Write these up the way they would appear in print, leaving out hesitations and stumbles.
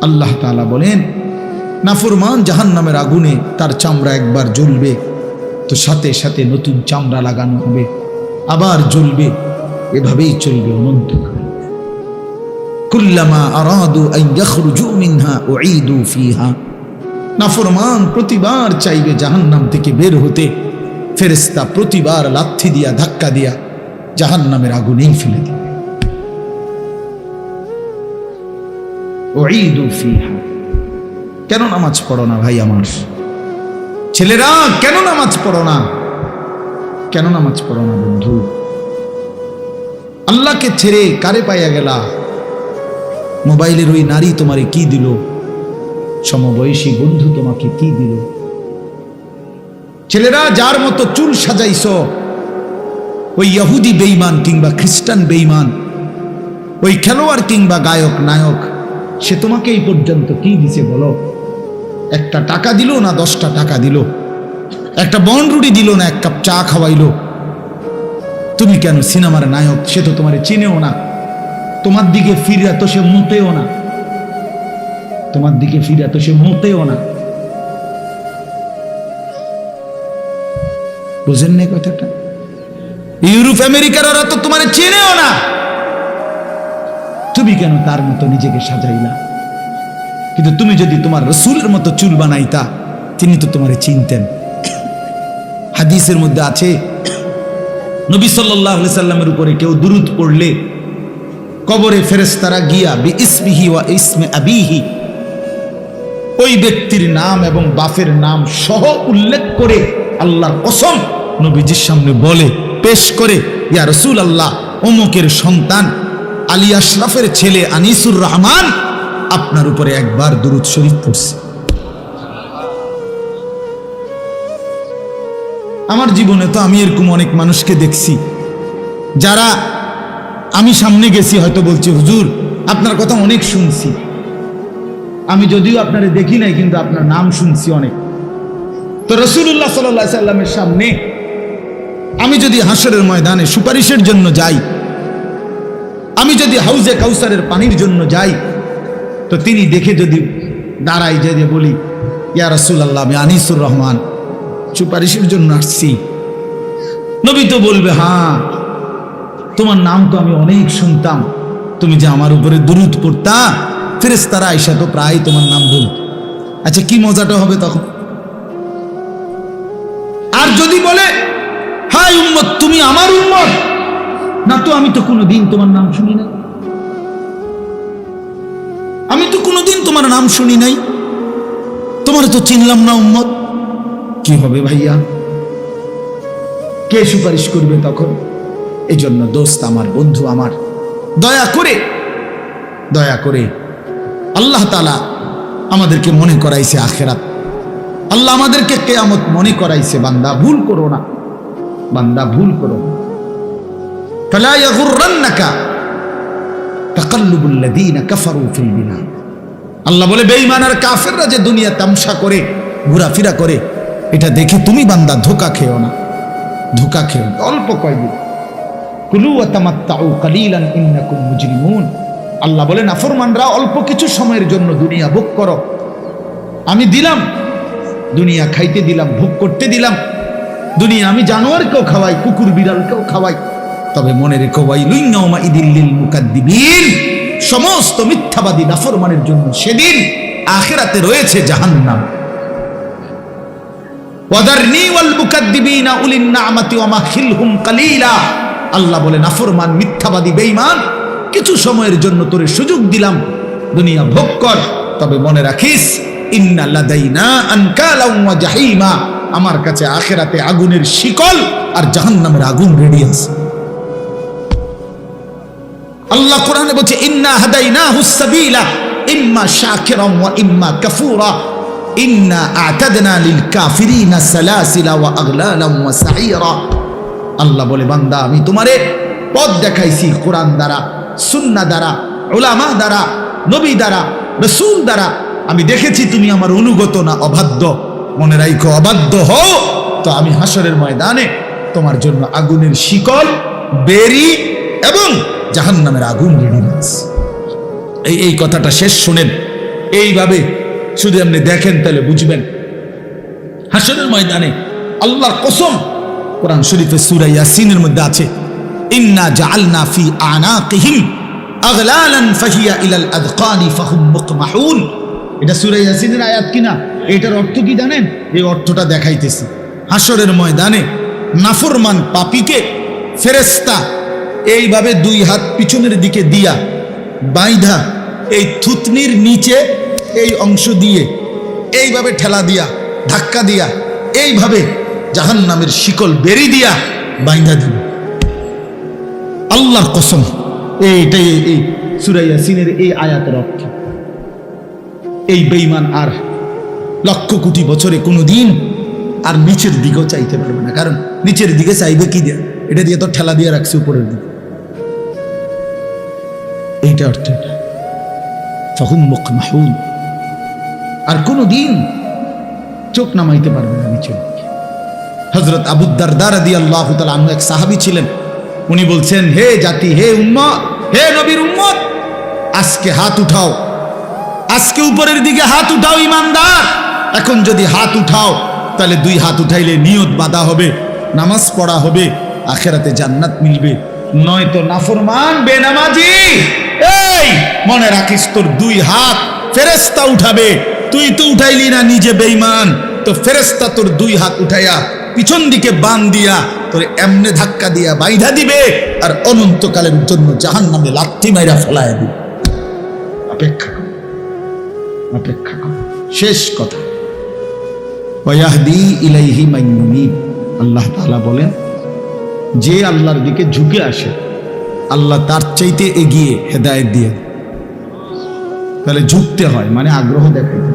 আল্লাহ তাআলা বলেন, নাফরমান জাহান্নামের আগুনে তার চামড়া একবার জ্বলবে তো সাথে সাথে নতুন চামড়া লাগানো হবে, আবার জ্বলবে, এভাবেই চলবে অনন্তকাল। কুল্লামা আরাদু আন ইয়াখরুজু মিনহা উঈদু ফিহা। নাফরমান প্রতিবার চাইবে জাহান্নাম থেকে বের হতে, ফেরেশতা প্রতিবার লাথি দিয়া ধাক্কা দিয়া জাহান্নামের আগুনেই ফেলে দিবে। উঈদু ফিহা। কেন নামাজ পড়ো না ভাই আমার ছেলেরা? কেন নামাজ পড়ো না? কেন নামাজ পড়ো না বন্ধু? আল্লাহকে ছেড়ে কারে পাইয়া গেলা? মোবাইলের ওই নারী তোমারে কি দিল? সমবয়সী বন্ধু তোমাকে কি দিল? ছেলেরা, যার মতো চুল সাজাইছ, ওই ইহুদি বেঈমান কিংবা খ্রিস্টান বেঈমান, ওই খেলোয়াড় কিংবা গায়ক নায়ক, সে তোমাকে এই পর্যন্ত কি দিছে বলো? একটা টাকা দিল না 10টা টাকা দিল? একটা বনরুটি দিল না 1 কাপ চা খাওয়াইলো? তুমি কেন সিনেমার নায়ক? সে তো তোমারে চিনেও না, তোমার দিকে ফিরে তো সে মোটেও না, তোমার দিকে ফিরে তো সে মোটেও না। বুঝেন না কথাটা? ইউরোপ আমেরিকার ওরা তো তোমারে চেনেও না, তুমি কেন তার মতো নিজেকে সাজাইলা? কিন্তু তুমি যদি তোমার রাসূলের মতো চুল বানাইতা, তিনি তো তোমারে চিনতেন। হাদিসের মধ্যে আছে, নবী সাল্লাল্লাহু আলাইহি সাল্লামের উপরে কেউ দুরূদ পড়লে কবরে ফেরেশতারা গিয়া বিইসমিহি ওয়া ইসমে আবিহি, ওই ব্যক্তির নাম এবং বাপের নাম সহ উল্লেখ করে আল্লাহর কসম নবীজির সামনে বলে, পেশ করে, ইয়া রাসূলুল্লাহ, অমুকের সন্তান আলী আশরাফের ছেলে আনিসুর রহমান আপনার উপরে একবার দুরূদ শরীফ পড়ছে। আমার জীবনে তো আমি এরকম অনেক মানুষকে দেখছি, যারা আমি সামনে গেছি হয়তো বলছি, হুজুর আপনার কথা অনেক শুনছি, আমি যদিও আপনারে দেখি নাই কিন্তু আপনার নাম শুনছি অনেক। তো রাসূলুল্লাহ সাল্লাল্লাহু আলাইহি সাল্লামের সামনে আমি যদি হাসরের ময়দানে সুপারিশের জন্য যাই, আমি যদি হাউজে কাউসারের পানির জন্য যাই, তো তিনি দেখে যদি দাঁড়াই যে বলি, ইয়া রাসূলুল্লাহ, আমি আনিসুর রহমান সুপারিশের জন্য আসছি, নবী তো বলবে, হ্যাঁ তোমার নাম তো আমি অনেক শুনতাম, তুমি যে আমার উপরে দুরূদ পড়তা, ফেরেশতারা আয়েশা তো প্রায় তোমার নাম বলত। আচ্ছা, কি মজাটা হবে তখন? আর যদি বলে, হাই উম্মত, তুমি আমার উম্মত, না তো আমি তো কোনোদিন তোমার নাম শুনি নাই, আমি তো কোনোদিন তোমার নাম শুনি নাই, তোমার তো চিনলাম না উম্মত, কি হবে ভাইয়া? কে সুপারিশ করবে তখন? এই জন্য দোস্ত আমার, বন্ধু আমার, দয়া করে আল্লাহ তাআলা আমাদেরকে মনে করাইছে আখিরাত, আল্লাহ আমাদেরকে কিয়ামত মনে করাইছে। বান্দা ভুল করো না, বান্দা ভুল করো না। ফালা ইয়াগুররান্নাকা তাকাল্লুবুল লাযীনা কাফারু ফিল বিলাদ। আল্লাহ বলে, বেঈমান আর কাফেররা যে দুনিয়া তামসা করে, ঘোরাফেরা করে, এটা দেখে তুমি বান্দা ধোঁকা খেও না, ধোঁকা খেও না। অল্প কয়দিন, কুলু ওয়া তামাত্তাউ কালিলান ইন্নাকুম মুজরিমুন। আল্লাহ বলে, নাফরমানরা অল্প কিছু সময়ের জন্য দুনিয়া ভোগ করো, আমি দিলাম দুনিয়া, খাইতে দিলাম, ভোগ করতে দিলাম দুনিয়া, আমি জানোয়ারকেও খাওয়াই, কুকুর বিড়ালকেও খাওয়াই, তবে মনে রেখো, ওয়াইলুন ইয়াউমাইযিল লিল মুকাদ্দিবিন, সমস্ত মিথ্যাবাদী নাফরমানের জন্য সেদিন আখিরাতে রয়েছে জাহান্নাম। ওয়াদারনি ওয়াল মুকাদ্দিবিনা উলিন নি'মাতি ওয়া মাহিলহুম কালিলা। আল্লাহ বলে, নাফরমান, মিথ্যাবাদী, বেঈমান, কিছু সময়ের জন্য তোরে সুযোগ দিলাম, দুনিয়া ভোগ কর, তবে মনে রাখিস, ইন্না লাদাইনা আনকালাম ওয়া জাহিমা, আমার কাছে আখিরাতে আগুনের শিকল আর জাহান্নামের আগুন রেডি আছে। আল্লাহ কোরআনে বলছে, ইন্না হাদাইনাহুস সাবিলা ইম্মা শাকিরান ওয়া ইম্মা কাফুরা ইন্না আ'তাদনা লিল কাফিরিনা সালাসিলা ওয়া আগলালান ওয়া সাঈরা। আল্লাহ বলে, বান্দা, আমি তোমারে পথ দেখাইছি কোরআন দ্বারা, সুন্নাহ দ্বারা, উলামা দ্বারা, নবী দ্বারা, রাসূল দ্বারা। আমি দেখেছি তুমি আমার অনুগত না অবাধ্য। মনে রাখো, অবাধ্য হও তো আমি হাসরের ময়দানে তোমার জন্য আগুনের শিকল, বেরি এবং জাহান্নামের আগুন রেডি আছে। এই কথাটা শেষ শুনেন, এইভাবে শুধু আপনি দেখেন তাহলে বুঝবেন। হাসরের ময়দানে আল্লাহর কসম, কোরআন শরীফে সূরা ইয়াসিনের মধ্যে আছে, ইন্না জাআলনা ফি আনাকিহিম আগলালান ফাহিয়া ইলাল আযকানি ফাহুম মুকমাহুন। এটা সূরা ইয়াসিনের আয়াত কিনা? এটার অর্থ কি জানেন? এই অর্থটা দেখাইতেছি। হাসরের ময়দানে নাফরমান পাপীকে ফেরেশতা এইভাবে দুই হাত পিছনের দিকে দিয়া বাইধা এই থুতনির নিচে এই অংশ দিয়ে এইভাবে ঠেলা দিয়া ধাক্কা দিয়া এইভাবে জাহান্নামের শিকল বেরি দিয়া বাইধা দিবে। আল্লাহর কসম, এইটাই এই সূরা ইয়াসিনের এই আয়াতের অর্থ। এই বেঈমান আর লক্ষ কোটি বছরে কোনোদিন আর নিচের দিকেও চাইতে পারবে না, কারণ নিচের দিকে চাইবে কি দিয়ে? এটা দিয়ে তো ঠেলা দিয়ে রাখছে উপরের দিকে। এইটা অর্থ, এটা ফাহুম মুকমাহুন, আর কোনোদিন চোখ নামাইতে পারবে না নিচের দিকে। হযরত আবু দারদা রাদিয়াল্লাহু তাআলা আনহু এক সাহাবী ছিলেন। উনি বলছেন, হে জাতি, হে উম্মত, হে নবীর উম্মত, আজকে হাত উঠাও, আজকে উপরের দিকে হাত উঠাও ইমানদার। এখন যদি হাত উঠাও তাহলে দুই হাত উঠাইলে নিয়ত বাঁধা হবে, নামাজ পড়া হবে, আখেরাতে জান্নাত মিলবে। নয়তো নাফরমান বেনামাজি, এই মনে রাখিস তোর দুই হাত ফেরেশতা উঠাবে, তুই তো উঠাইলি না, নিজে বেঈমান, তো ফেরেশতা তোর দুই হাত উঠাইয়া পিছন দিকে বান দিয়া তোর এমনে ধাক্কা দিয়া বাইধা দিবে, আর অনন্তকালের জন্য জাহান্নামে লাথি মাইরা ফেলায় দিবে। অপেক্ষা কর, অপেক্ষা কর। শেষ কথা, ওয়াহদি ইলাইহি মান ইউনিব। আল্লাহ তাআলা বলেন, যে আল্লাহর দিকে ঝুঁকে আসে আল্লাহ তার চাইতে এগিয়ে হেদায়েত দিয়ে। তাহলে ঝুঁকতে হয় মানে আগ্রহ দেখাইতে,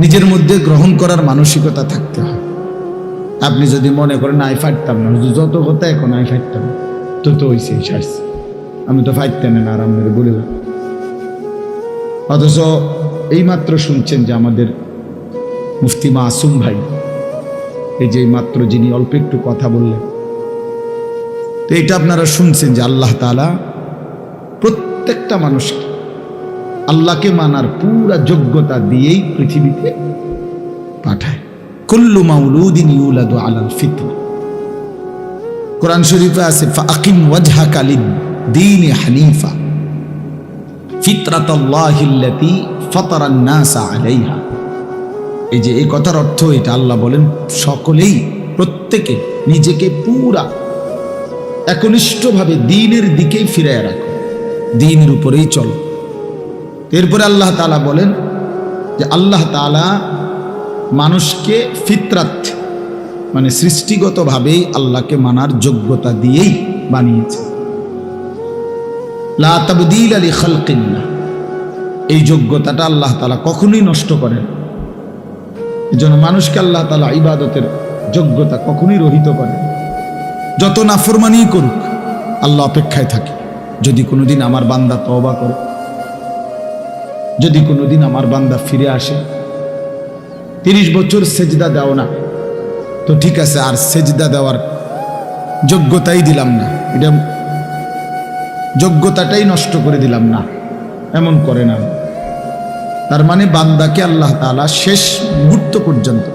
নিজের মধ্যে গ্রহণ করার মানসিকতা থাকতে হয়। আপনি যদি মনে করেন আই ফাইটতাম না, যত কথা এখন আই ফাইটতাম তো হইছে, আমি তো ফাইটতাম না, আরাম করে বলে, অথচ এইমাত্র শুনছেন যে আমাদের মুফতি মাসুম ভাই, এই যে মাত্র যিনি অল্প একটু কথা বললেন, তো এটা আপনারা শুনছেন যে আল্লাহ তাআলা প্রত্যেকটা মানুষকে আল্লাহকে মানার পুরা যোগ্যতা দিয়েই পৃথিবীতে পাঠায়। কুল্লু মাউলুদিন ইউলাদু আলাল ফিতরা। কোরআন শরীফে আছে, ফাআকিম ওয়াজহাকা লিদ-দীনি হানিফা ফিতরাতাল্লাহিল্লাতী ফাতারান নাসা আলাইহা। এই যে এই কথার অর্থ এটা, আল্লাহ বলেন সকলেই, প্রত্যেকে নিজেকে পুরা একনিষ্ঠভাবে দ্বীনের দিকেই ফিরাইয়া রাখো, দ্বীনের উপরেই চলো। এরপরে আল্লাহ তাআলা বলেন যে আল্লাহ তাআলা মানুষকে ফিতরাত মানে সৃষ্টিগতভাবেই আল্লাহকে মানার যোগ্যতা দিয়েই বানিয়েছে। লা তাবদীলা লিখালকিল্লাহ, এই যোগ্যতাটা আল্লাহ তাআলা কখনোই নষ্ট করেন। এজন্য মানুষকে আল্লাহ তাআলা ইবাদতের যোগ্যতা কখনোই রহিত করেন। যত নাফরমানি করুক আল্লাহ অপেক্ষায় থাকে, যদি কোনোদিন আমার বান্দা তওবা করে, যদি কোনোদিন আমার বান্দা ফিরে আসে। 30 বছর সেজদা দাও না, তো ঠিক আছে, আর সেজদা দেওয়ার যোগ্যতাই দিলাম না, এটা যোগ্যতাটাই নষ্ট করে দিলাম না, এমন করে না। তার মানে বান্দাকে আল্লাহ তাআলা শেষ মুহূর্ত পর্যন্ত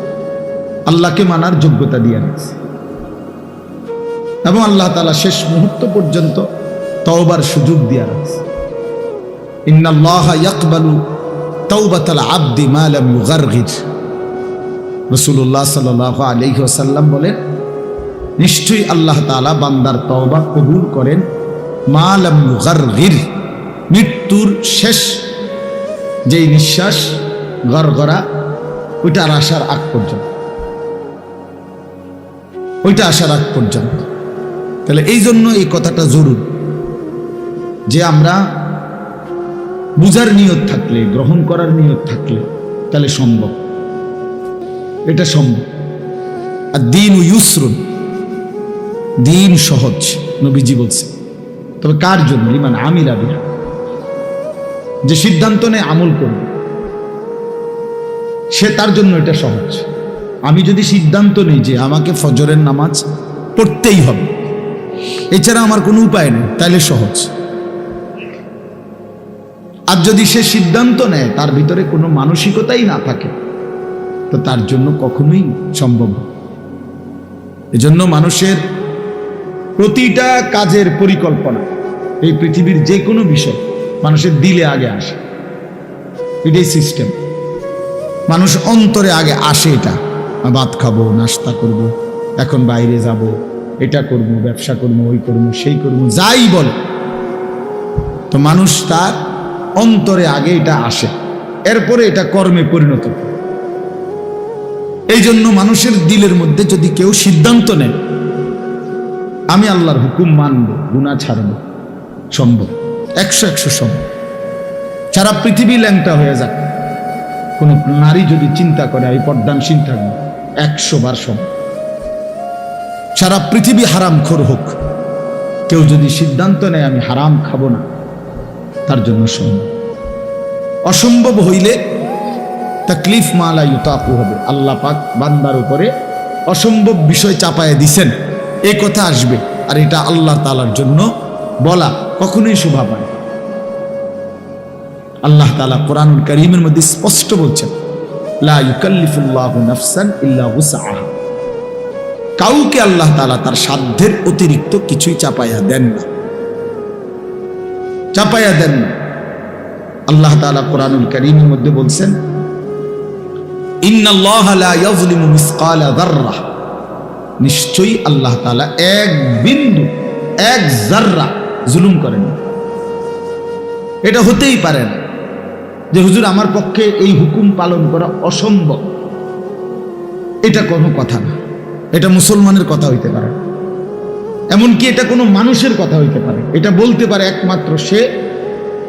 আল্লাহকে মানার যোগ্যতা দিয়ে রাখছে, এবং আল্লাহ তাআলা শেষ মুহূর্ত পর্যন্ত তওবার সুযোগ দিয়ে রাখছে। ইন্নাল্লাহা ইয়াকবালু তাওবাতাল আবদি মা লাম ইউগারগির। রাসূলুল্লাহ সাল্লাল্লাহু আলাইহি ওয়াসাল্লাম বলেন, নিশ্চয়ই আল্লাহ তাআলা বান্দার তওবা কবুল করেন মা লাম ইউগারগির, মৃত্যুর শেষ যেই নিঃশ্বাস গড়গড়া ওইটার আসার আগ পর্যন্ত, ওইটা আসার আগ পর্যন্ত। তাহলে এই জন্য এই কথাটা জরুরি যে আমরা বুঝার নিয়ত থাকলে, গ্রহণ করার নিয়ত থাকলে তাহলে সম্ভব, এটা সম্ভব। আর দিন ইউসরুন, দিন সহজ, নবীজি বলছে। তবে কার জন্য? লিমান আমিলা বিহা, যে সিদ্ধান্ত নেয় আমল করবে, সে তার জন্য এটা সহজ। আমি যদি সিদ্ধান্ত নেই যে আমাকে ফজরের নামাজ পড়তেই হবে, এছাড়া আমার কোনো উপায় নেই, তাহলে সহজ। আর যদি সে সিদ্ধান্ত নেয় তার ভিতরে কোনো মানসিকতাই না থাকে, তো তার জন্য কখনোই সম্ভব না। এজন্য মানুষের প্রতিটা কাজের পরিকল্পনা, এই পৃথিবীর যে কোনো বিষয় মানুষের দিলে আগে আসে, এটাই সিস্টেম। মানুষ অন্তরে আগে আসে, এটা ভাত খাবো, নাস্তা করব, এখন বাইরে যাব, এটা করব, ব্যবসা করবো, ওই করবো, সেই করবো, যাই বল, তো মানুষ তার অন্তরে আগে এটা আসে, এরপরে এটা কর্মে পরিণত করে। এই জন্য মানুষের দিলের মধ্যে যদি কেউ সিদ্ধান্ত নেয় আমি আল্লাহর হুকুম মানব, গুনাহ ছাড়ব, সম্ভব, 100 সম্ভব। সারা পৃথিবী ল্যাংটা হয়ে যাক, কোন নারী যদি চিন্তা করে আমি পর্দানশীল থাকবো, 100 বার সম্ভব। সারা পৃথিবী হারামখোর হোক, কেউ যদি সিদ্ধান্ত নেয় আমি হারাম খাবো না, তার জন্য সম্ভব। অসম্ভব হইলে তাকলিফ মালা ইউতাকু হবে, আল্লাহ পাক বান্দার উপরে অসম্ভব বিষয় চাপায় দিছেন, এই কথা আসবে। আর এটা আল্লাহ তাআলার জন্য বলা কখনোই শোভা পায়। আল্লাহ তাআলা কোরআনুল কারীমের মধ্যে স্পষ্ট বলছেন, লা ইউকাল্লিফুল্লাহু নাফসান ইল্লা উসআহা। কাউকে আল্লাহ তাআলা তার সাধ্যের অতিরিক্ত কিছুই চাপাইয়া দেন না, চাপাইয়া দেন না। আল্লাহ তাআলা কোরআনুল কারীমের মধ্যে বলছেন, ইন্নাল্লাহা লা ইয়াযলিমু মিসকালা যাররাহ, নিশ্চয়ই আল্লাহ তাআলা এক বিন্দু, এক যাররা জুলুম করেন না। এটা হতেই পারে না যে হুজুর আমার পক্ষে এই হুকুম পালন করা অসম্ভব, এটা কোনো কথা না। এটা মুসলমানের কথা হইতে পারে, এমনকি এটা কোনো মানুষের কথা হইতে পারে। এটা বলতে পারে একমাত্র সে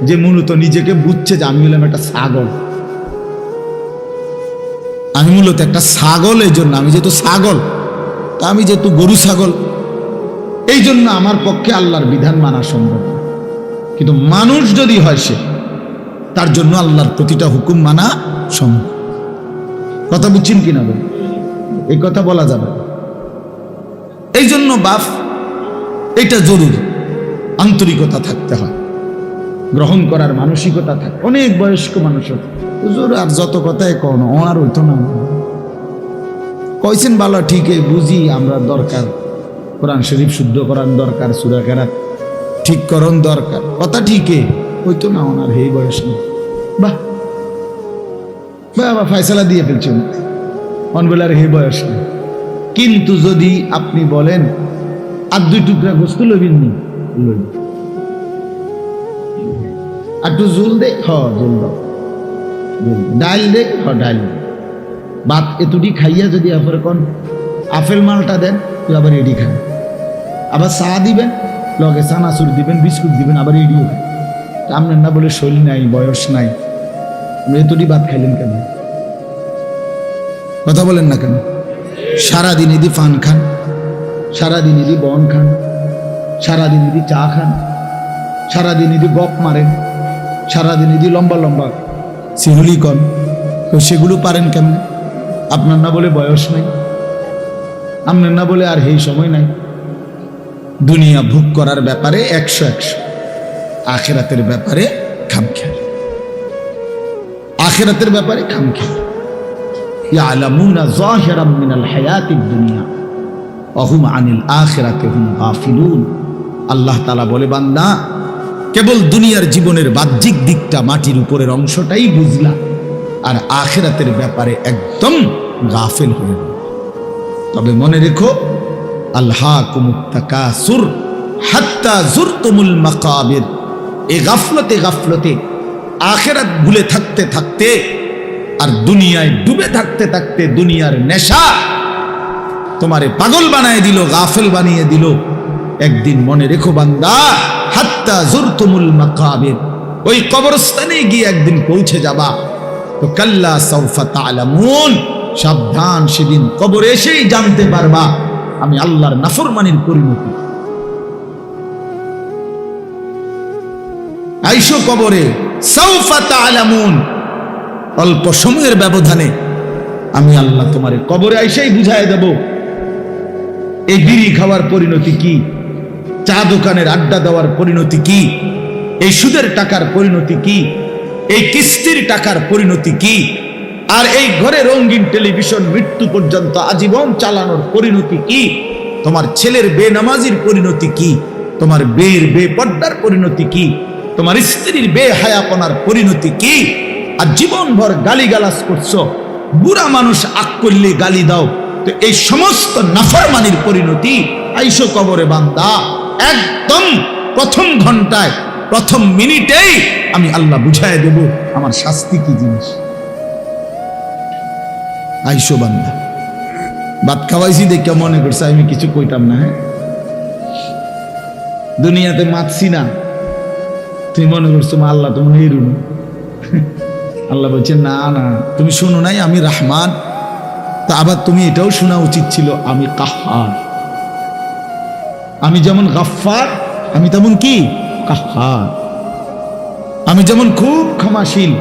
যে মূলত নিজেকে বুঝছে যে আমি হলাম একটা ছাগল, আমি মূলত একটা ছাগল। এই জন্য আমি যেহেতু ছাগল, তা আমি যেহেতু গরু ছাগল, এই জন্য আমার পক্ষে আল্লাহর বিধান মানা সম্ভব না। কিন্তু মানুষ যদি হয় সে, তার জন্য আল্লাহর প্রতিটা হুকুম মানা সম্ভব। কথা বুঝছেন কিনা বল? এই কথা বলা যাবে। এই জন্য বাপ, এটা জরুরি, আন্তরিকতা থাকতে হয়, গ্রহণ করার মানসিকতা থাকে। অনেক বয়স্ক মানুষ হুজুর আর যত কথাই কোন আর হইতো না, কইছেন ভালো ঠিকই বুঝি, আমরা দরকার কোরআন শরীফ শুদ্ধ করার দরকার, সূরা কেরাত ঠিক করণ দরকার, কথা ঠিকই হইতো না ওনার এই বয়স নেই। বাহ বাবা ফয়সালা দিয়ে ফেলছেন, অনবেলার এই বয়স নেই। কিন্তু যদি আপনি বলেন আর 2 টুকরা গোস্ত লইবেন নি, লইব, আর একটু জল দে, জল দাও, ডাল দে, ডাল, ভাত এতুটি খাইয়া যদি আপরে কোন আপেল মালটা দেন, তুই আবার এডি খান, আবার চা দিবেন, লগে চানাচুর দিবেন, বিস্কুট দিবেন, আবার এডিও খান। আপনার না বলে শরীর নাই, বয়স নাই, এতুটি ভাত খাইলেন কেন? কথা বলেন না কেন? সারাদিন এদি পান খান, সারাদিন এদি বন খান, সারাদিন এদি চা খান, সারাদিন এদি গপ মারেন, সারাদিন এদি লম্বা লম্বা সিহুলি কন, তো সেগুলো পারেন কেমন? আপনার না বলে বয়স নাই, আপনার না বলে আর এই সময় নাই। দুনিয়া ভোগ করার ব্যাপারে 100, আখিরাতের ব্যাপারে খামখেয়াল, আখিরাতের ব্যাপারে খামখেয়াল। ইয়ালামুনা যাহিরাম মিনাল হায়াতিদ দুনিয়া ওয়া হুম আনিল আখিরাতি হুম গাফিলুন। আল্লাহ তাআলা বলে, বান্দা কেবল দুনিয়ার জীবনের বাহ্যিক দিকটা, মাটির উপরের অংশটাই বুঝলা, আর আখিরাতের ব্যাপারে একদম গাফিল হয়ে গেল। তবে মনে রেখো, আলহাকুমুত তাকাসুর হাত্তা যুরতুমুল মাকাবির। এই গাফলতে গাফলতে আখিরাত ভুলে থাকতে থাকতে আর দুনিয়ায় ডুবে থাকতে থাকতে দুনিয়ার নেশা তোমারে পাগল বানায় দিল, গাফিল বানিয়ে দিল। একদিন মনে রেখো বান্দা, হাত্তা যুরতুমুল মাকাবির, ওই কবরস্থানে গিয়ে একদিন পৌঁছে যাবা। তো কাল্লা সাউফা তা'লামুন, সাবধান, সেদিন কবরে এসেই জানতে পারবা আমি আল্লাহর নাফরমানির পরিণতি। আইসো কবরে, সাউফা তা'লামুন, অল্প সময়ের ব্যবধানে আমি আল্লাহ তোমারে কবরে আইসাই বুঝাই দেব এই বিড়ি খাওয়ার পরিণতি কি, চা দোকানের আড্ডা দেওয়ার পরিণতি কি, এই সুদের টাকার পরিণতি কি, এই কিস্তির টাকার পরিণতি কি, আর এই ঘরে রঙিন টেলিভিশন মৃত্যু পর্যন্ত আজীবন চালানোর পরিণতি কি, তোমার ছেলের বেনামাজির পরিণতি কি, তোমার বের বেপর্দার পরিণতি কি, তোমার স্ত্রীর বেহায়াপনার পরিণতি কি, আর জীবনভর গালিগালাজ করছো, বুড়া মানুষ আক করলে গালি দাও, তো এই সমস্ত নাফরমানির পরিণতি আইসো কবরে বান্দা। একদম প্রথম ঘন্টায় প্রথম মিনিটেই আমি আল্লাহ বুঝায় দেব আমার শাস্তি কি জিনিস। আইসো বান্দা, ভাত খাওয়াইছি দেখে মনে করছে আমি কিছু কইতাম না, হ্যাঁ দুনিয়াতে মাতছি না, তুমি মনে করছো আল্লাহ তুমি এরুন। আল্লাহ বলছে না না, তুমি শোনো নাই আমি রহমান, তা আবার তুমি এটাও শোনা উচিত ছিল আমি কাহ্হার। আমি যেমন গাফফার, আমি তেমন কি কাহ্হার। আমি যেমন খুব ক্ষমাশীল,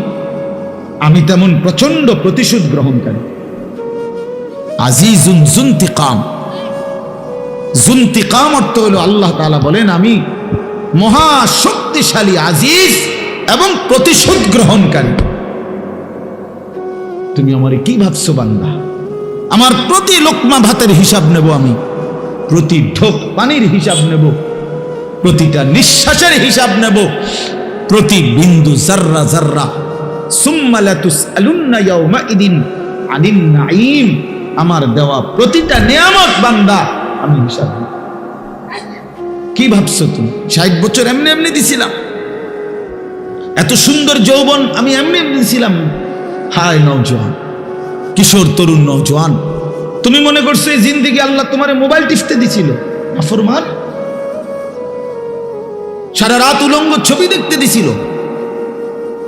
আমি তেমন প্রচন্ড প্রতিশোধ গ্রহণকারী। আজিজুন যুনতিকাম, যুনতিকাম অর্থ হলো আল্লাহ তাআলা বলেন আমি মহা শক্তিশালী আজিজ এবং প্রতিশোধ গ্রহণকারী। তুমি আমারে কি ভাবছো বান্দা? আমার প্রতি লোকমা ভাতের হিসাব নেব, আমি প্রতি ঢোক পানির হিসাব নেব, প্রতিটা নিঃশ্বাসের হিসাব নেব, প্রতি বিন্দু জাররা জাররা। সুম্মা লাতুসআলুন্না ইয়াওমাইদিন আনিন নাঈম, আমার দেওয়া প্রতিটা নিয়ামত বান্দা আমি হিসাব নেব। কি ভাবছো তুমি 60 বছর এমনি এমনি দিছিলাম? এত সুন্দর যৌবন আমি এমনি এমনি দিছিলাম? হায় নওজোয়ান, কিশোর তরুণ নওজোয়ান, তুমি মনে করছো এই জিন্দেগি আল্লাহ তোমারে মোবাইল টিপতে দিছিল? নাফরমান, সারা রাত উলঙ্গ ছবি দেখতে দিছিল,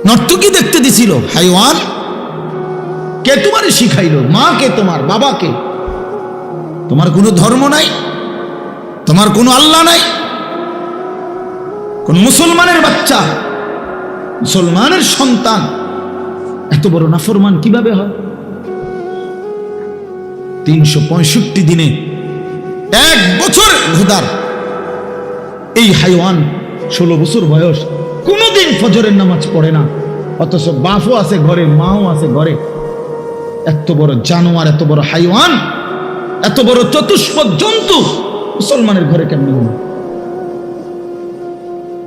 নর্তকী দেখতে দিছিল? হাইওয়ান, কে তোমারে শিখাইলো? মা কে? তোমার বাবা কে? তোমার কোনো ধর্ম নাই, তোমার কোনো আল্লাহ নাই। কোন মুসলমানের বাচ্চা, মুসলমানের সন্তান এত বড় নাফরমান কিভাবে হয়? 365 দিনে 1 বছর রোজার এই হাইওয়ান 16 বছর বয়স, কোনদিন ফজরের নামাজ পড়ে না, অথচ বাপও আছে ঘরে, মাও আছে ঘরে। এত বড় জানোয়ার, এত বড় হাইওয়ান, এত বড় চতুষ্পদ জন্তু মুসলমানের ঘরে কেমন হল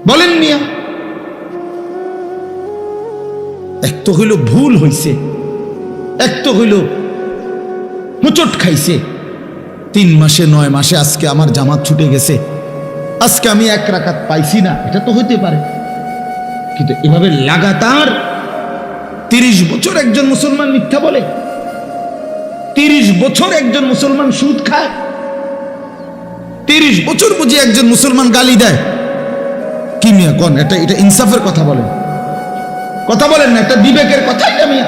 বলেন মিয়া? এক তো হইল ভুল হইছে, এক তো হইল হোঁচট খাইছে। 3 মাসে 9 মাসে আজকে আমার জামাত ছুটে গেছে, আজকে আমি 1 রাকাত পাইছি না, এটা তো হইতে পারে। কিন্তু এভাবে লাগাতার 30 বছর একজন মুসলমান মিথ্যা বলে, 30 বছর একজন মুসলমান সুদ খায়, 30 বছর বুঝি একজন মুসলমান গালি দেয়। কি মিয়া কোন? এটা ইনসাফের কথা বলেন, কথা বলেন না, এটা বিবেকের কথা এটা মিয়া?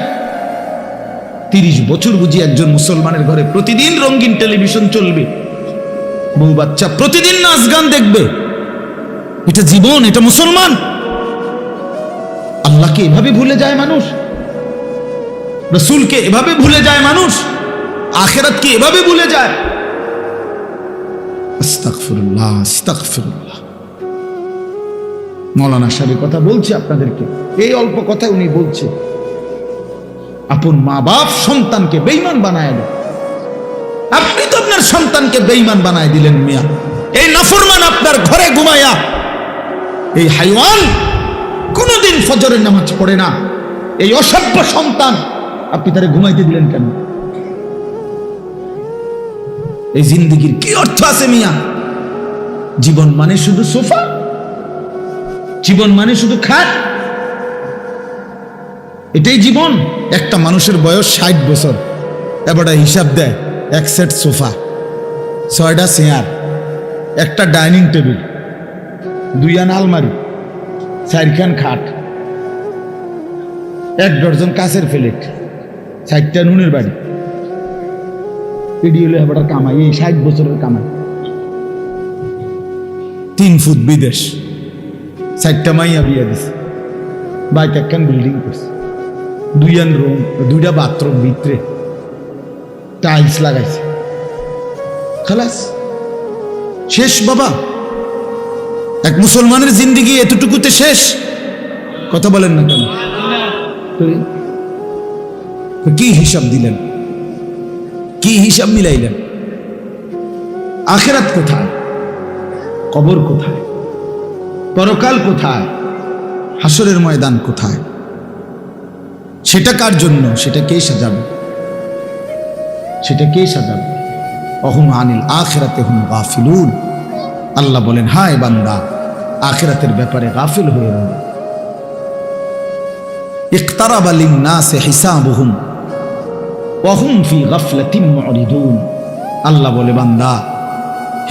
30 বছর বুঝি একজন মুসলমানের ঘরে প্রতিদিন রঙিন টেলিভিশন চলবে, বউ বাচ্চা প্রতিদিন নাচ গান দেখবে? এটা জীবন? এটা মুসলমান? আল্লাহকে এভাবে ভুলে যায় মানুষ, রাসূলকে এভাবে ভুলে যায় মানুষ, আখিরাতকে এভাবে ভুলে যায়। আস্তাগফিরুল্লাহ, আস্তাগফিরুল্লাহ। মৌলানা সাহেবের কথা বলছি আপনাদেরকে, এই অল্প কথা উনি বলছে। আপন মা বাপ সন্তানকে বেঈমান বানায় দেয়, আপনি তো আপনার সন্তানকে বেঈমান বানায় দিলেন মিয়া। এই নাফরমান আপনার ঘরে ঘুমায়া, এই হাইওয়ান কোনদিন ফজরের নামাজ পড়ে না, এই অসভ্য সন্তান আপনি তারে ঘুমাইতে দিলেন কেন? এই জিন্দেগির কি অর্থ আছে মিয়া? জীবন মানে শুধু সোফা? জীবন মানে শুধু খাট? এটাই জীবন? একটা মানুষের বয়স 60 বছর, এবারে হিসাব দেয় 1 সেট সোফা, 6টা চেয়ার, একটা ডাইনিং টেবিল, 2 আলমারি, 4খান খাট, 1 ডজন কাঁচের প্লেট, 4টা নুনের বাড়ি। এডি হলো এবার কামাই, এই 60 বছরের কামাই। 3 ফুট বিদেশ, 4টা মাইয়া বিয়া দিছে, বাইক একখান বিল্ডিং করছে, 2 রুম, 2টা বাথরুম, ভিতরে টাইলস লাগাইছে, খালাস শেষ বাবা। এক মুসলমানের জিন্দেগি এতটুকুতে শেষ? কথা বলেন না কেন? তো কি হিসাব দিলেন, কি হিসাব মিলাইলেন? আখিরাত কোথায়? কবর কোথায়? পরকাল কোথায়? হাসরের ময়দান কোথায়? সেটা কার জন্য? সেটা কে সাজাবে? সেটা কে সাজাবে? অহুম আনিল আখিরাতে হুম গাফিলুন। আল্লাহ বলেন, হায় বান্দা, আখিরাতের ব্যাপারে গাফিল হয়ে রইল। ইকতারাবা লিন-নাসি হিসাবুহুম ওয়া হুম ফি গাফলাতিন মুরিদুন। আল্লাহ বলে, বান্দা,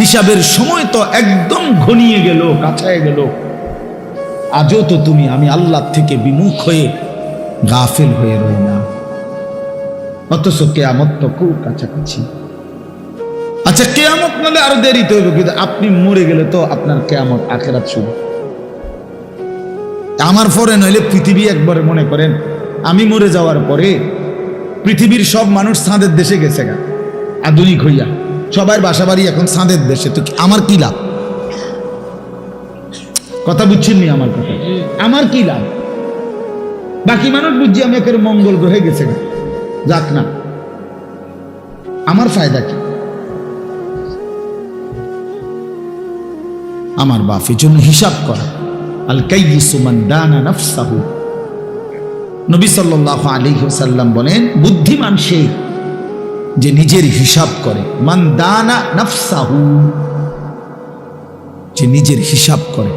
হিসাবের সময় তো একদম ঘনিয়ে গেল, কাছায় গেল, আজও তো তুমি আমি আল্লাহ থেকে বিমুখ হয়ে গাফিল হয়ে রই না। অথচ কিয়ামত তো খুব কাছাকাছি। আচ্ছা, কিয়ামত মানে আরো দেরিতে হইব, কিন্তু আপনি মরে গেলে তো আপনার কিয়ামত, আখিরাত শুরু। আমার পরে নইলে পৃথিবী একবার মনে করেন আমি মরে যাওয়ার পরে পৃথিবীর সব মানুষ চাঁদের দেশে গেছে গা, আধুনিক হইয়া সবার বাসা বাড়ি এখন চাঁদের দেশে, তো আমার কি লাভ? কথা বুঝছেননি আমার কথা? আমার কি লাভ? বাকি মানুষ বুঝছি আমি একের মঙ্গল গ্রহে গেছে গা, যাক না, আমার ফায়দা কি? আমার বাপ এই জন্য হিসাব করা। আল কাইয়িসু মান দানা নাফসাহু। নবী সাল্লাল্লাহু আলাইহি ওয়াসাল্লাম বলেন, বুদ্ধিমান সে যে নিজের হিসাব করে। মান দানা নাফসাহু, যে নিজের হিসাব করে।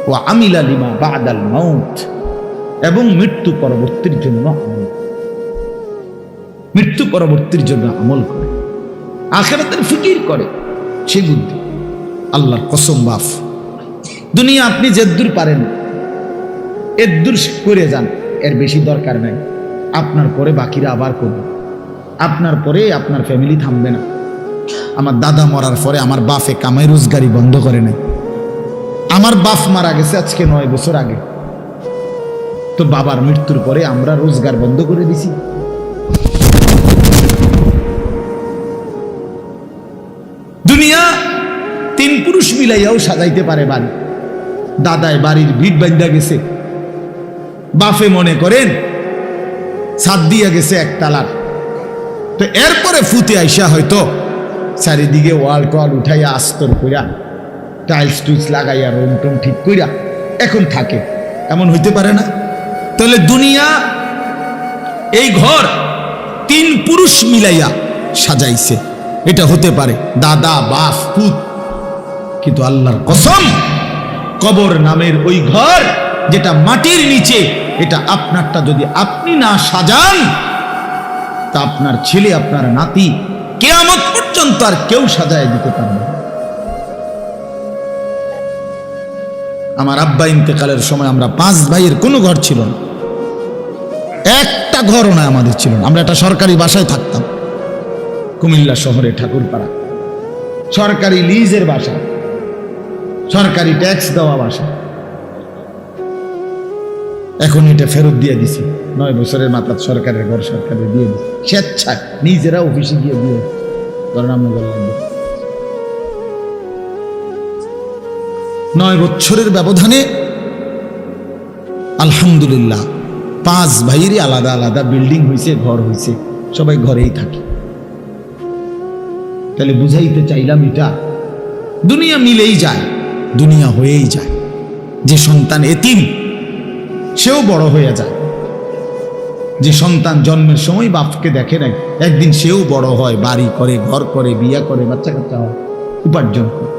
ওয়া আমিলা লিমা বাদাল মাউত, এবং মৃত্যু পরবর্তীর জন্য আমল, মৃত্যু পরবর্তীর জন্য আমল করে, আখিরাতের ফিকির করে, সে বুদ্ধি। আল্লাহর কসম বাপ, দুনিয়া আপনি যেদূর পারেন এদূর করে যান, এর বেশি দরকার নাই। আপনার পরে বাকিরা আবার করবে, আপনার পরে আপনার ফ্যামিলি থামবে না। আমার দাদা মরার পরে আমার বাপে কামাই রোজগারি বন্ধ করে নাই। আমার বাপ মারা গেছে আজকে 9 বছর আগে, তো বাবার মৃত্যুর পরে আমরা রোজগার বন্ধ করে দিছি। দুনিয়া 3 পুরুষ মিলাইয়াও সাজাইতে পারে বাড়ি। দাদায় বাড়ির ভিট বান্ধা গেছে, বাপে মনে করেন ছাদ দিয়া গেছে একতলার, তো এরপরে ফুতে আইসা হয়তো চারিদিকে ওয়াল টোয়াল উঠাইয়া আস্তর কইরা টাইলস টুইলস লাগাইয়া রুম টুম ঠিক কইরা এখন থাকে, এমন হইতে পারে না? তাহলে দুনিয়া এই ঘর 3 পুরুষ মিলাইয়া সাজাইছে, এটা হতে পারে দাদা বাপ পুত। কিন্তু আল্লাহর কসম, কবর নামের ওই ঘর যেটা মাটির নিচে, এটা আপনারটা যদি আপনি না সাজান, তা আপনার ছেলে আপনার নাতি কিয়ামত পর্যন্ত আর কেউ সাজায় দিতে পারবে না। আমার আব্বা ইন্তেকালের সময় আমরা 5 ভাইয়ের কোনো ঘর ছিল না, একটা ঘরও না আমাদের ছিল না। আমরা একটা সরকারি বাসায় থাকতাম, কুমিল্লা শহরে ঠাকুরপাড়া, সরকারি লিজের বাসা, সরকারি ট্যাক্স দেওয়া বাসা। এখন এটা ফেরত দিয়ে দিছি, 9 বছরের মাথা সরকারের ঘর সরকারে দিয়ে দিছি, স্বেচ্ছায় নিজেরা অফিসে গিয়ে দিয়ে ধরেন আমরা বললাম 9 বছরের ব্যবধানে আলহামদুলিল্লাহ 5 ভাইয়েরই আলাদা আলাদা বিল্ডিং হয়েছে, ঘর হয়েছে, সবাই ঘরেই থাকে। তাহলে বুঝাইতে চাইলাম এটা দুনিয়া মিলেই যায়, দুনিয়া হয়েই যায়। যে সন্তান এতিম সেও বড় হয়ে যায়, যে সন্তান জন্মের সময় বাপকে দেখে নাই, একদিন সেও বড় হয়, বাড়ি করে, ঘর করে, বিয়া করে, বাচ্চা কাচ্চা হয়, উপার্জন করে।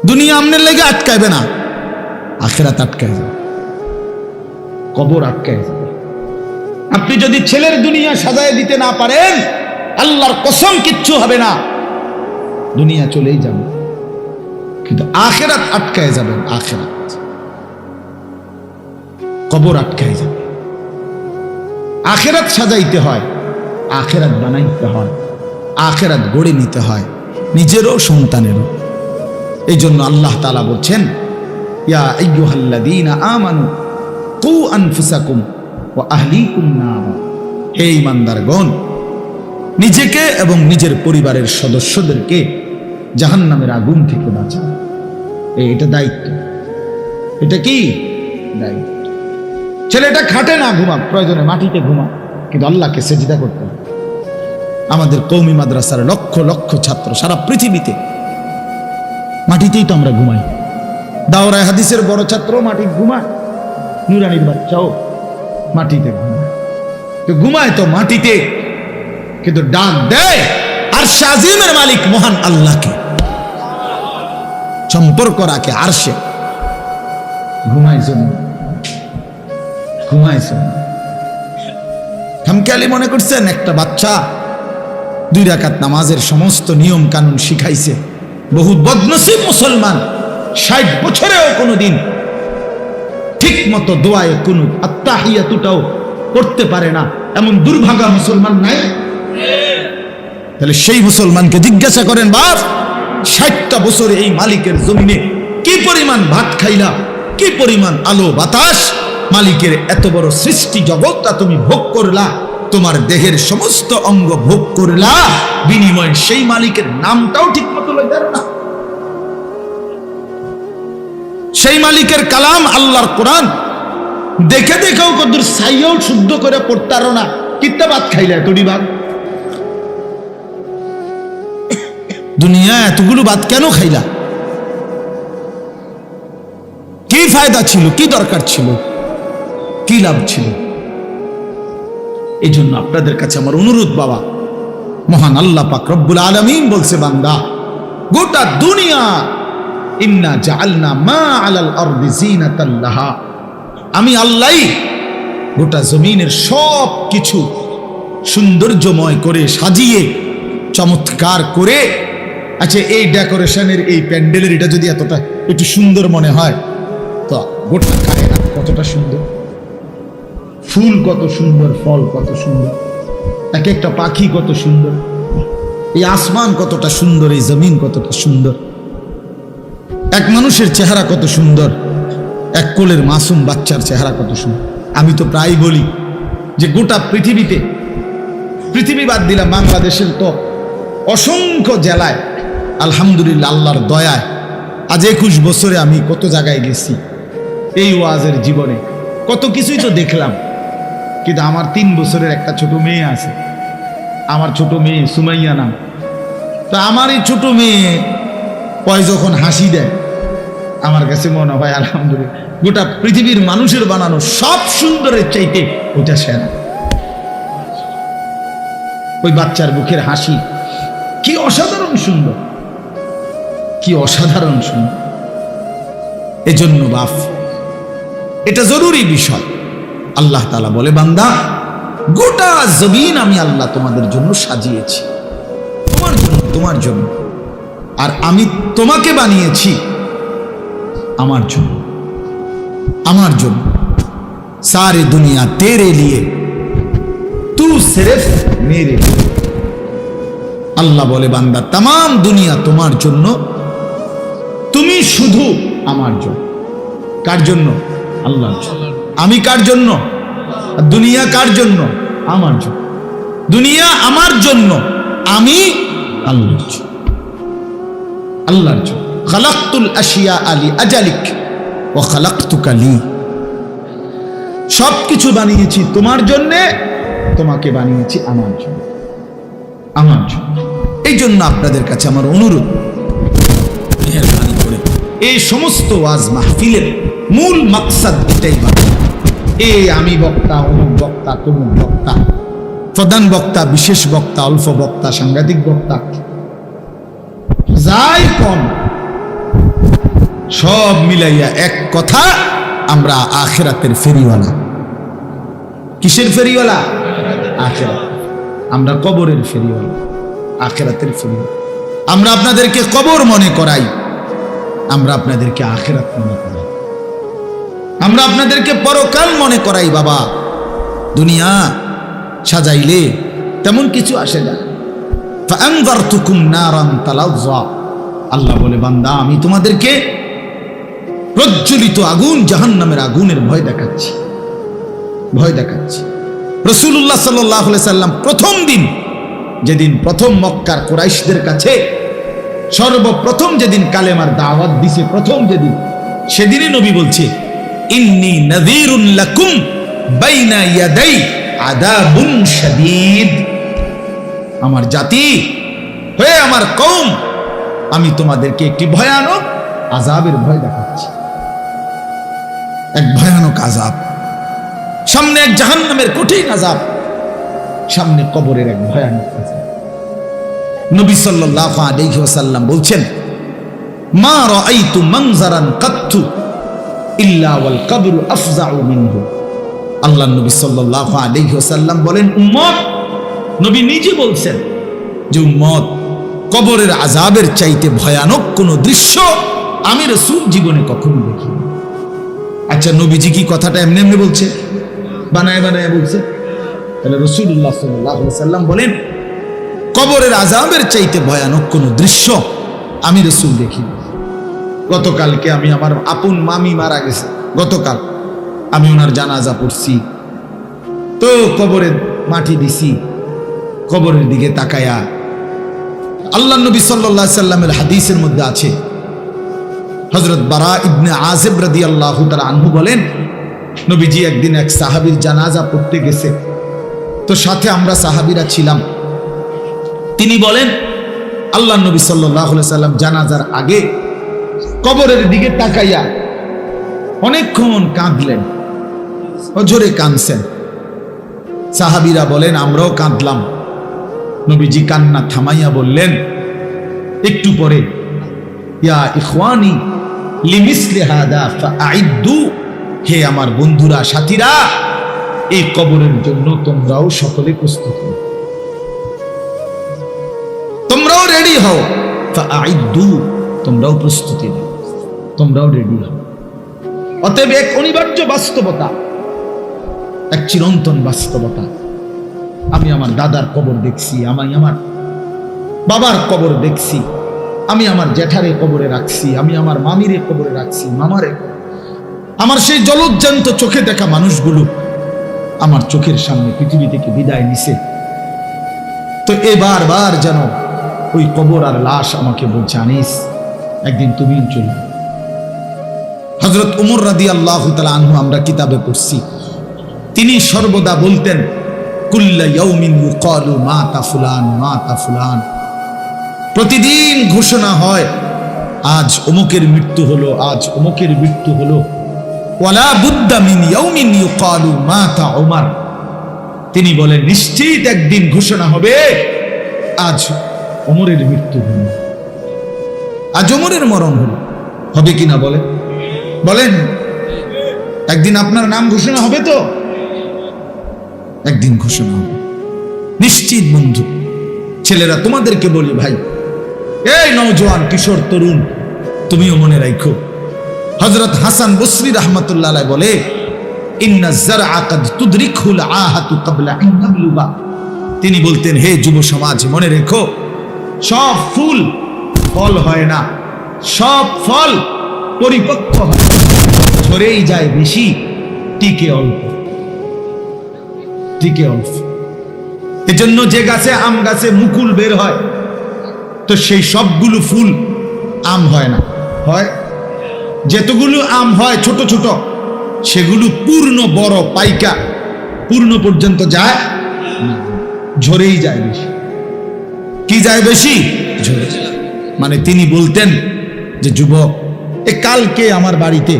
দুনিয়া আমনের লেগে আটকাইবে না, আখিরাত আটকায় যাবে, কবর আটকায় যাবে। আপনি যদি ছেলের দুনিয়া সাজায় দিতে না পারেন, আল্লাহর কসম কিচ্ছু হবে না, দুনিয়া চলেই যাবে, কিন্তু আখিরাত আটকায় যাবেন। আখিরাত, কবর আটকায় যাবে। আখিরাত সাজাইতে হয়, আখিরাত বানাইতে হয়, আখিরাত গড়ে নিতে হয়, নিজেরও সন্তানেরও। এই জন্য আল্লাহ তাআলা বলছেন, ইয়া আইয়ুহাল্লাযীনা আমানু কু আনফুসাকুম ওয়া আহলিকুম নার। হে ঈমানদারগণ, নিজেকে এবং নিজের পরিবারের সদস্যদেরকে জাহান্নামের আগুন থেকে বাঁচাও। এটা দায়িত্ব। এটা কি দায়িত্ব? ছেলেটা খাটে না ঘুমা, প্রয়োজনে মাটিতে ঘুমা, কিন্তু আল্লাহকে সেজদা করতে হবে। আমাদের কওমি মাদ্রাসার লক্ষ লক্ষ ছাত্র সারা পৃথিবীতে মাটিতেই তো আমরা ঘুমাই। দাওরায়ে হাদিসের বড় ছাত্র মাটি ঘুমায়, নুরানির বাচ্চাও মাটিতে ঘুমায়। তো ঘুমায় তো মাটিতে, কিন্তু ডাক দেয় আরশে আজিমের মালিক মহান আল্লাহকে, সম্পর্ক রাখে আরশে। ঘুমাইছেন ঘুমাইছেন খামখেয়ালি মনে করছেন একটা বাচ্চা 2 রাকাত নামাজের সমস্ত নিয়ম কানুন শিখাইছে। বহু বদনসিব মুসলমান 60 বছরেও কোনোদিন ঠিক মতো দোয়ায়ে কুনুত আত্তাহিয়াতুটাও করতে পারে না, এমন দুর্ভাগা মুসলমান নাই? তাহলে সেই মুসলমানকে জিজ্ঞাসা করেন, বাপ 60টা বছরে এই মালিকের জমিনে কি পরিমাণ ভাত খাইলা, কি পরিমাণ আলো বাতাস, মালিকের এত বড় সৃষ্টি জগৎটা তুমি ভোগ করলা, তোমার দেহের সমস্ত অঙ্গ ভোগ করলা, বিনিময়ে সেই মালিকের নামটাও ঠিক মতো লইতে পারো না। সেই মালিকের কালাম আল্লাহর কোরআন দেখে দেখেও কদর সাইয়াও শুদ্ধ করে পড়তারো না, কিত্তা ভাত খাইলা এতটি ভাত? দুনিয়া এতগুলো ভাত কেন খাইলা? কি ফায়দা ছিল, কি দরকার ছিল, কি লাভ ছিল? এই জন্য আপনাদের কাছে আমার অনুরোধ, বাবা, মহান আল্লাহ পাক রব্বুল আলামিন বলছে, বান্দা গোটা দুনিয়া ইন্না জাআলনা মা আলাল আরদি জিনাতাল লাহা, আমি আল্লাহই গোটা জমিনের সব কিছু সৌন্দর্যময় করে সাজিয়ে চমৎকার করে, আচ্ছা এই ডেকোরেশনের এই প্যান্ডেলের এটা যদি এতটা একটু সুন্দর মনে হয়, তো গোটা কায়নাত কতটা সুন্দর, ফুল কত সুন্দর, ফল কত সুন্দর, এক একটা পাখি কত সুন্দর, এই আসমান কতটা সুন্দর, এই জমিন কতটা সুন্দর, এক মানুষের চেহারা কত সুন্দর, এক কোলের মাসুম বাচ্চার চেহারা কত সুন্দর। আমি তো প্রায় বলি যে গোটা পৃথিবীতে, পৃথিবী বাদ দিলাম, বাংলাদেশের তো অসংখ্য জেলায় আলহামদুলিল্লাহ আল্লাহর দয়ায় আজ 21 বছরে আমি কত জায়গায় গেছি, এই ওয়াজের জীবনে কত কিছুই তো দেখলাম। কিন্তু আমার 3 বছরের একটা ছোট মেয়ে আছে, আমার ছোট মেয়ে সুমাইয়া নাম। তো আমার এই ছোট মেয়ে পয় যখন হাসি দেয়, আমার কাছে মনে হয় আলহামদুলিল্লাহ গোটা পৃথিবীর মানুষের বানানো সব সুন্দরের চাইতে ওটা সেরা। ওই বাচ্চার মুখের হাসি কি অসাধারণ সুন্দর, কি অসাধারণ সুন্দর। এজন্য বাপ, এটা জরুরি বিষয়। আল্লাহ তাআলা বলে, বান্দা গোটা জমিন আমি আল্লাহ তোমাদের জন্য সাজিয়েছি, তোমার জন্য, তোমার জন্য। আর আমি তোমাকে বানিয়েছি আমার জন্য, আমার জন্য। सारी दुनिया तेरे लिए, तू सिर्फ मेरे लिए। আল্লাহ বলে, বান্দা तमाम দুনিয়া তোমার জন্য, তুমি শুধু আমার জন্য। কার জন্য? আল্লাহর জন্য। আমি কার জন্য? দুনিয়া কার জন্য? আমার জন্য। দুনিয়া আমার জন্য, আমি আল্লাহর জন্য, আল্লাহর জন্য। খালাকতুল আশিয়া আলি আজালিক ওয়া খালাকতুকা লি। সবকিছু বানিয়েছি তোমার জন্য, তোমাকে বানিয়েছি আমার জন্য, আমার জন্য। এই জন্য আপনাদের কাছে আমার অনুরোধ, মেহেরবানি করে এই সমস্ত ওয়াজ মাহফিলের মূল মাকসাদ এটাই, আমি বক্তা, অমুক বক্তা, তমুক বক্তা, প্রধান বক্তা, বিশেষ বক্তা, অল্প বক্তা, সাংঘাতিক বক্তা, যাই কম, সব মিলাইয়া এক কথা, আমরা আখিরাতের ফেরিওয়ালা। কিসের ফেরিওয়ালা? আখিরাত। আমরা কবরের ফেরিওয়ালা, আখিরাতের ফেরিওয়ালা। আমরা আপনাদেরকে কবর মনে করাই, আমরা আপনাদেরকে আখিরাত মনে করাই, আমরা আপনাদেরকে পরকাল মনে করাই। বাবা, দুনিয়া সাজাইলে তেমন কিছু আসে না। ফাআনযারতুকুম নারান তালাজ্জা। আল্লাহ বলে, বান্দা আমি তোমাদেরকে প্রজ্বলিত আগুন, জাহান্নামের আগুনের ভয় দেখাচ্ছি, ভয় দেখাচ্ছি। রাসূলুল্লাহ সাল্লাল্লাহু আলাইহি সাল্লাম প্রথম দিন, যেদিন প্রথম মক্কার কুরাইশদের কাছে সর্বপ্রথম যেদিন কালেমার দাওয়াত দিছে, প্রথম যেদিন, সেদিনই নবী বলছে, ইন্নী নাযীরুন লাকুম বাইনা ইয়াদাই আযাবুন শাদীদ। আমার জাতি হে আমার কওম, আমি তোমাদেরকে একটি ভয়ানক আযাবের ভয় দেখাচ্ছি। এক ভয়ানক আযাব, সামনে এক জাহান্নামের কঠিন আযাব, সামনে কবরের এক ভয়ানক আযাব। নবী সাল্লাল্লাহু আলাইহি ওয়াসাল্লাম বলছেন, মা রাআইতু মানজারান কাত্তু ইল্লা ওয়াল কবরু আফজাউ মিনহু। আল্লাহর নবী সাল্লাল্লাহু আলাইহি ওয়াসাল্লাম বলেন, উম্মত, নবী নিজে বলছেন যে উম্মত, কবরের আযাবের চাইতে ভয়ানক কোন দৃশ্য আমি রাসূল জীবনে কখনো দেখিনি। আচ্ছা, নবীজি কি কথাটা এমনি এমনি বলছে, বানায় বানায় বলছে? তাহলে রাসূলুল্লাহ সাল্লাল্লাহু আলাইহি ওয়াসাল্লাম বলেন, কবরের আযাবের চাইতে ভয়ানক কোন দৃশ্য আমি রাসূল দেখিনি। গতকালকে আমি, আমার আপন মামি মারা গেছে, গতকাল আমি ওনার জানাজা পড়ছি, তো কবরে মাটি দিছি, কবরের দিকে তাকায়া আল্লাহ নবী সাল্লাল্লাহু আলাইহি সাল্লামের হাদিসের মধ্যে আছে, হযরত বারা ইবনে আযিব রাদিয়াল্লাহু তাআলা আনহু বলেন, নবীজি একদিন এক সাহাবীর জানাজা পড়তে গেছে, তো সাথে আমরা সাহাবীরা ছিলাম। তিনি বলেন, আল্লাহ নবী সাল্লাল্লাহু আলাইহি সাল্লাম জানাজার আগে কবরের দিকে তাকাইয়া অনেকক্ষণ কাঁদলেন, জোরে কাঁদছেন। সাহাবীরা বলেন, আমরাও কাঁদলাম। নবীজি কান্না থামাইয়া বললেন একটু পরে, ইয়া ইখওয়ানি লিমিসলি হাদা ফাআইদ্দু, হে আমার বন্ধুরা, সাথীরা, এই কবরের জন্য তোমরাও সকলে প্রস্তুত হও, তোমরাও রেডি হও। ফাআইদ্দু, তোমরাও প্রস্তুতি নাও, তোমরাও রেডি হও। অতএব এক অনিবার্য বাস্তবতা, এক চিরন্তন বাস্তবতা। আমি আমার দাদার কবর দেখছি, আমি আমার বাবার কবর দেখছি, আমি আমার জ্যাঠারে কবরে রাখছি, আমি আমার মামিরে কবরে রাখছি, মামারে, আমার সেই জলজ্জান্ত চোখে দেখা মানুষগুলো আমার চোখের সামনে পৃথিবী থেকে বিদায় নিছে। তো এবার বার যেন ওই কবর আর লাশ আমাকে বলছে, আনিস, একদিন তুমি চলবে। হযরত উমর রাদিয়াল্লাহু তাআলা আনহু আমরা কিতাবে পড়ছি, তিনি সর্বদা বলতেন, কুল্লা ইয়াউমিন ইউকালু মাতা ফুলান মাতা ফুলান। প্রতিদিন ঘোষণা হয়, আজ অমুকের মৃত্যু হলো, আজ অমুকের মৃত্যু হলো। ওয়ালা বুদ্দা মিন ইয়াউমিন ইউকালু মাতা উমর। তিনি বলেন, নিশ্চিত একদিন ঘোষণা হবে, আজ ওমরের মৃত্যু হলো, আজ ওমরের মরণ হলো। হবে কিনা বলে, বলেন? একদিন আপনার নাম ঘোষণা হবে, তো একদিন ঘোষণা হবে নিশ্চিত। বন্ধু, ছেলেরা, তোমাদেরকে বলি, ভাই, এই নওজোয়ান কিশোর তরুণ, তুমিও মনে রাখো, হযরত হাসান বসরি রাহমাতুল্লাহ আলাইহি বলে, ইন্না যারআ কাদ তুদরিকুল আহাতু ক্বাবলা আন ইয়াবলুগা। তিনি বলতেন, হে যুব সমাজ, মনে রেখো, সব ফুল ফল হয় না, সব ফল পরিপক্ক হয়, ঝরেই যায় বেশি, টিকে অল্প, টিকে অল্প। এজন্য যে গাছে, আম গাছে মুকুল বের হয়, তো সেই সবগুলো ফুল আম হয় না, হয় যেতগুলো আম হয় ছোট ছোট, সেগুলো পূর্ণ বড় পাইকা পূর্ণ পর্যন্ত যায়, ঝরেই যায় বেশি। কি যায় বেশি? ঝরে। মানে তিনি বলতেন যে, যুবক, কালকে আমার বাড়িতে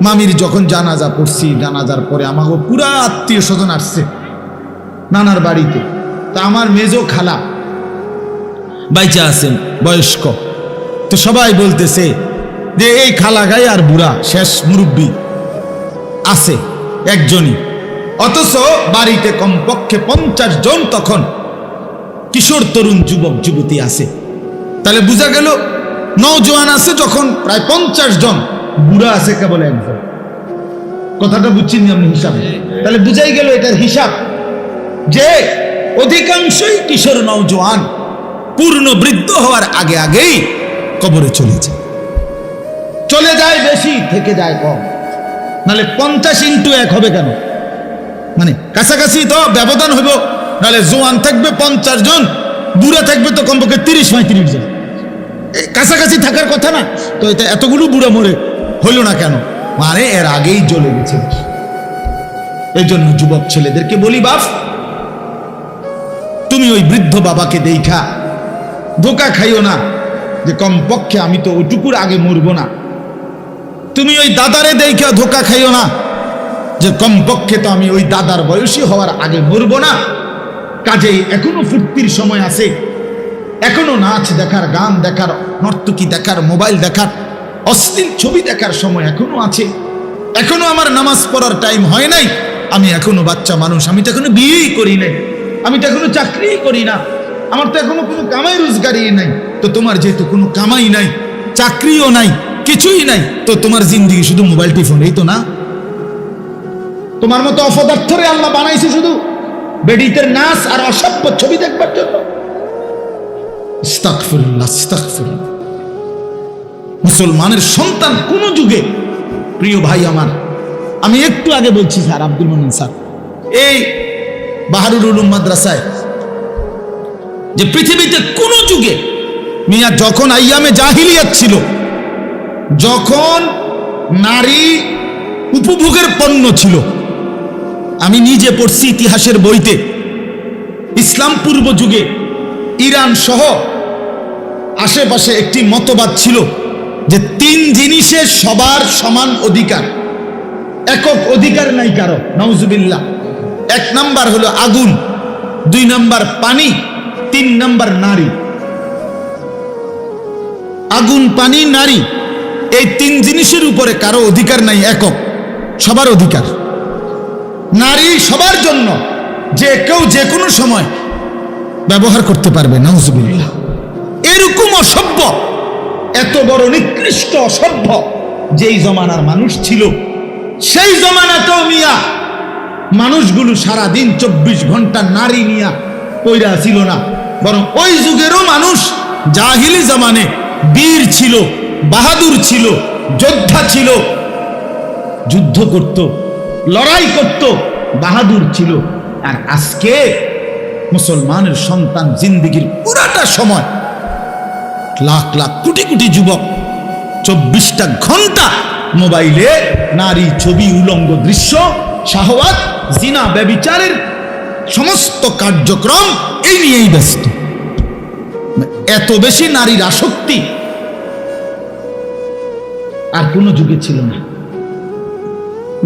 মামির যখন জানাজা পড়ছি, জানাজার পরে আমাকে পুরা আত্মীয় স্বজন আসছে নানার বাড়িতে, তা আমার মেজো খালা বাইচা আছেন, বয়স্ক, তো সবাই বলতেছে যে এই খালা গায়ে আর বুড়া শেষ মুরব্বী আছে একজনই, অথচ বাড়িতে কমপক্ষে 50 জন তখন কিশোর তরুণ যুবক যুবতী আছে। তাহলে বোঝা গেল, নওজোয়ান আছে যখন প্রায় 50 জন, বুড়া আছে কেবল একজন। কথাটা বুঝছেন আপনি হিসাবে? তাহলে বুঝাই গেল এটার হিসাব, যে অধিকাংশই কিশোর নওজোয়ান পূর্ণ বৃদ্ধ হওয়ার আগে আগেই কবরে চলে যায়, চলে যায় বেশি, থেকে যায় কম। নাহলে 50 × 1 হবে কেন? মানে কাছাকাছি তো ব্যবধান হইব, নাহলে জোয়ান থাকবে 50 জন, বুড়া থাকবে তো কমপক্ষে 30-35 জন, কাছাকাছি থাকার কথা না। তো এতগুলো বুড়া মরে হইল না কেন? মানে এর আগেই চলে গেছে। এই জন্য যুবক ছেলেদেরকে বলি, বাপ তুমি ওই বৃদ্ধ বাবাকে দেখা ধোকা খাইও না যে কমপক্ষে আমি তো ওইটুকুর আগে মরবো না। তুমি ওই দাদারে দেখা ধোকা খাইও না যে কমপক্ষে তো আমি ওই দাদার বয়সী হওয়ার আগে মরবো না। কাজেই এখনো ফুর্তির সময় আছে, এখনো নাচ দেখার, গান দেখার, নর্তকী দেখার, মোবাইল দেখার, অশ্লীল ছবি দেখার সময় এখনো আছে। এখনো আমার নামাজ পড়ার টাইম হয় নাই, আমি এখনো বাচ্চা মানুষ, আমি তো এখনো বিয়েই করি নাই, আমি তো এখনো চাকরিই করি না, আমার তো এখনো কোনো কামাই রোজগারই নাই। তো তোমার যেহেতু কোনো কামাই নাই, চাকরিও নাই, কিছুই নাই, তো তোমার জিন্দিগি শুধু মোবাইল টিফোন, এই তো না? তোমার মতো অপদার্থরে আল্লাহ বানাইছে শুধু বেডিতের নাচ আর অসভ্য ছবি দেখবার জন্য। আস্তাগফিরুল্লাহ, আস্তাগফিরুল্লাহ। মুসলমানের সন্তান কোন যুগে, প্রিয় ভাই আমার, আমি একটু আগে বলছি স্যার আব্দুল মোমিন স্যার এই বাহারুল উলুম মাদ্রাসায়, যে পৃথিবীতে কোন যুগে মিয়া যখন আইয়ামে জাহিলিয়াত ছিল, যখন নারী উপভোগের পণ্য ছিল, আমি নিজে পড়ছি ইতিহাসের বইতে, ইসলাম পূর্ব যুগে ইরান সহ আশেপাশে একটি মতবাদ ছিল যে 3 জিনিসে সবার সমান অধিকার, একক অধিকার নাই কারো, নাউজুবিল্লাহ। 1 নাম্বার হলো আগুন, 2 নাম্বার পানি, 3 নাম্বার নারী। আগুন, পানি, নারী, এই 3 জিনিসের উপরে কারো অধিকার নাই, একক, সবার অধিকার। নারী সবার জন্য, যে কেউ যে কোনো সময় ব্যবহার করতে পারবে, নাউজুবিল্লাহ। এরকম অসভ্য, এত বড় নিকৃষ্ট অসভ্য যেই জমানার মানুষ ছিল, সেই জমানাতেও মিয়া মানুষগুলো সারাদিন 24 ঘন্টা নারী নিয়া পইরা ছিল না, বরং ওই যুগেরও মানুষ জাহিলি জামানে বীর ছিল, বাহাদুর ছিল, যোদ্ধা ছিল, যুদ্ধ করত, লড়াই করত, বাহাদুর ছিল। আর আজকে মুসলমানের সন্তান জিন্দিগির পুরাটা সময়, লাখ লাখ কোটি কোটি যুবক 24টা ঘন্টা মোবাইলে নারী, ছবি, উলঙ্গ দৃশ্য, শাহওয়াত, জিনা, ব্যভিচারের সমস্ত কার্যক্রম এই নিয়েই ব্যস্ত। এত বেশি নারীর আসক্তি আর কোন যুগে ছিল না।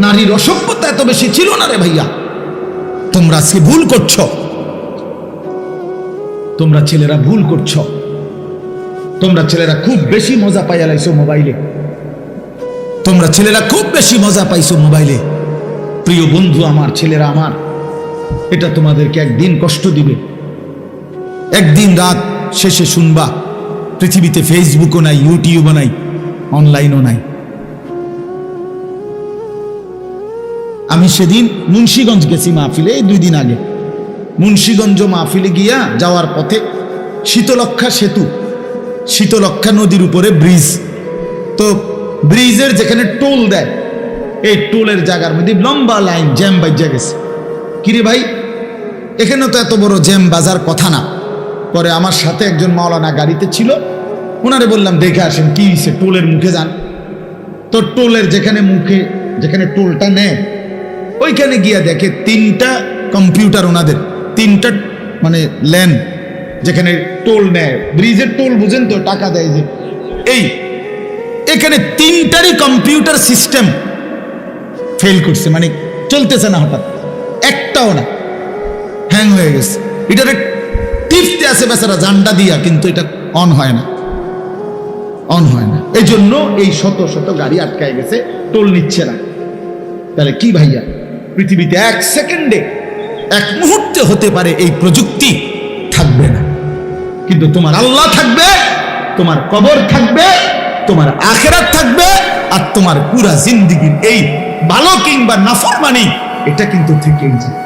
নারীর অসভ্যতা এত বেশি ছিল না রে ভাইয়া। তোমরা আজকে ভুল করছো, তোমরা ছেলেরা ভুল করছো। তোমরা ছেলেরা খুব বেশি মজা পাইয়া লাইছো মোবাইলে, তোমরা ছেলেরা খুব বেশি মজা পাইছো মোবাইলে। প্রিয় বন্ধু আমার, ছেলেরা আমার, এটা তোমাদেরকে একদিন কষ্ট দিবে। একদিন রাত শেষে শুনবা পৃথিবীতে ফেসবুকও নাই, ইউটিউবও নাই, অনলাইনও নাই। আমি সেদিন মুন্সিগঞ্জ গেছি মাহফিলে, এই 2 দিন আগে। মুন্সিগঞ্জ মাহফিলে গিয়া যাওয়ার পথে শীতলক্ষা সেতু, শীতলক্ষা নদীর উপরে ব্রিজ, তো ব্রিজের যেখানে টোল দেয়, এই টোলের জায়গার মধ্যে লম্বা লাইন, জ্যাম বাজা গেছে। কিরে ভাই, এখানে তো এত বড় জ্যাম বাজার কথা না। পরে আমার সাথে একজন মাওলানা গাড়িতে ছিল, ওনারে বললাম দেখে আসেন কি হয়েছে, টোলের মুখে যান। তো টোলের যেখানে মুখে, যেখানে টোলটা নেয়, ওইখানে গিয়া দেখে 3টা কম্পিউটার, ওনাদের 3টা মানে লেন যেখানে টোল নেয়, ব্রিজের টোল বুঝেন তো, টাকা দেয় যে, এই এখানে 3টারই কম্পিউটার সিস্টেম ফেল করছে, মানে চলতেছে না, হঠাৎ একটাও না, হ্যাং হয়ে গেছে। এটারে টিপতে আছে বেচারা জান্ডা দিয়া, কিন্তু এটা অন হয় না, অন হয় না। এই জন্য এই শত শত গাড়ি আটকায় গেছে, টোল নিচ্ছে না। তাহলে কি ভাইয়া, পৃথিবীতে 1 সেকেন্ডে, 1 মুহূর্তে হতে পারে এই প্রযুক্তি থাকবে না, কিন্তু তোমার আল্লাহ থাকবে, তোমার কবর থাকবে, তোমার আখিরাত থাকবে, আর তোমার পুরা জিন্দেগির এই ভালো কিংবা নাফরমানি, এটা কিন্তু থেকেই যায়।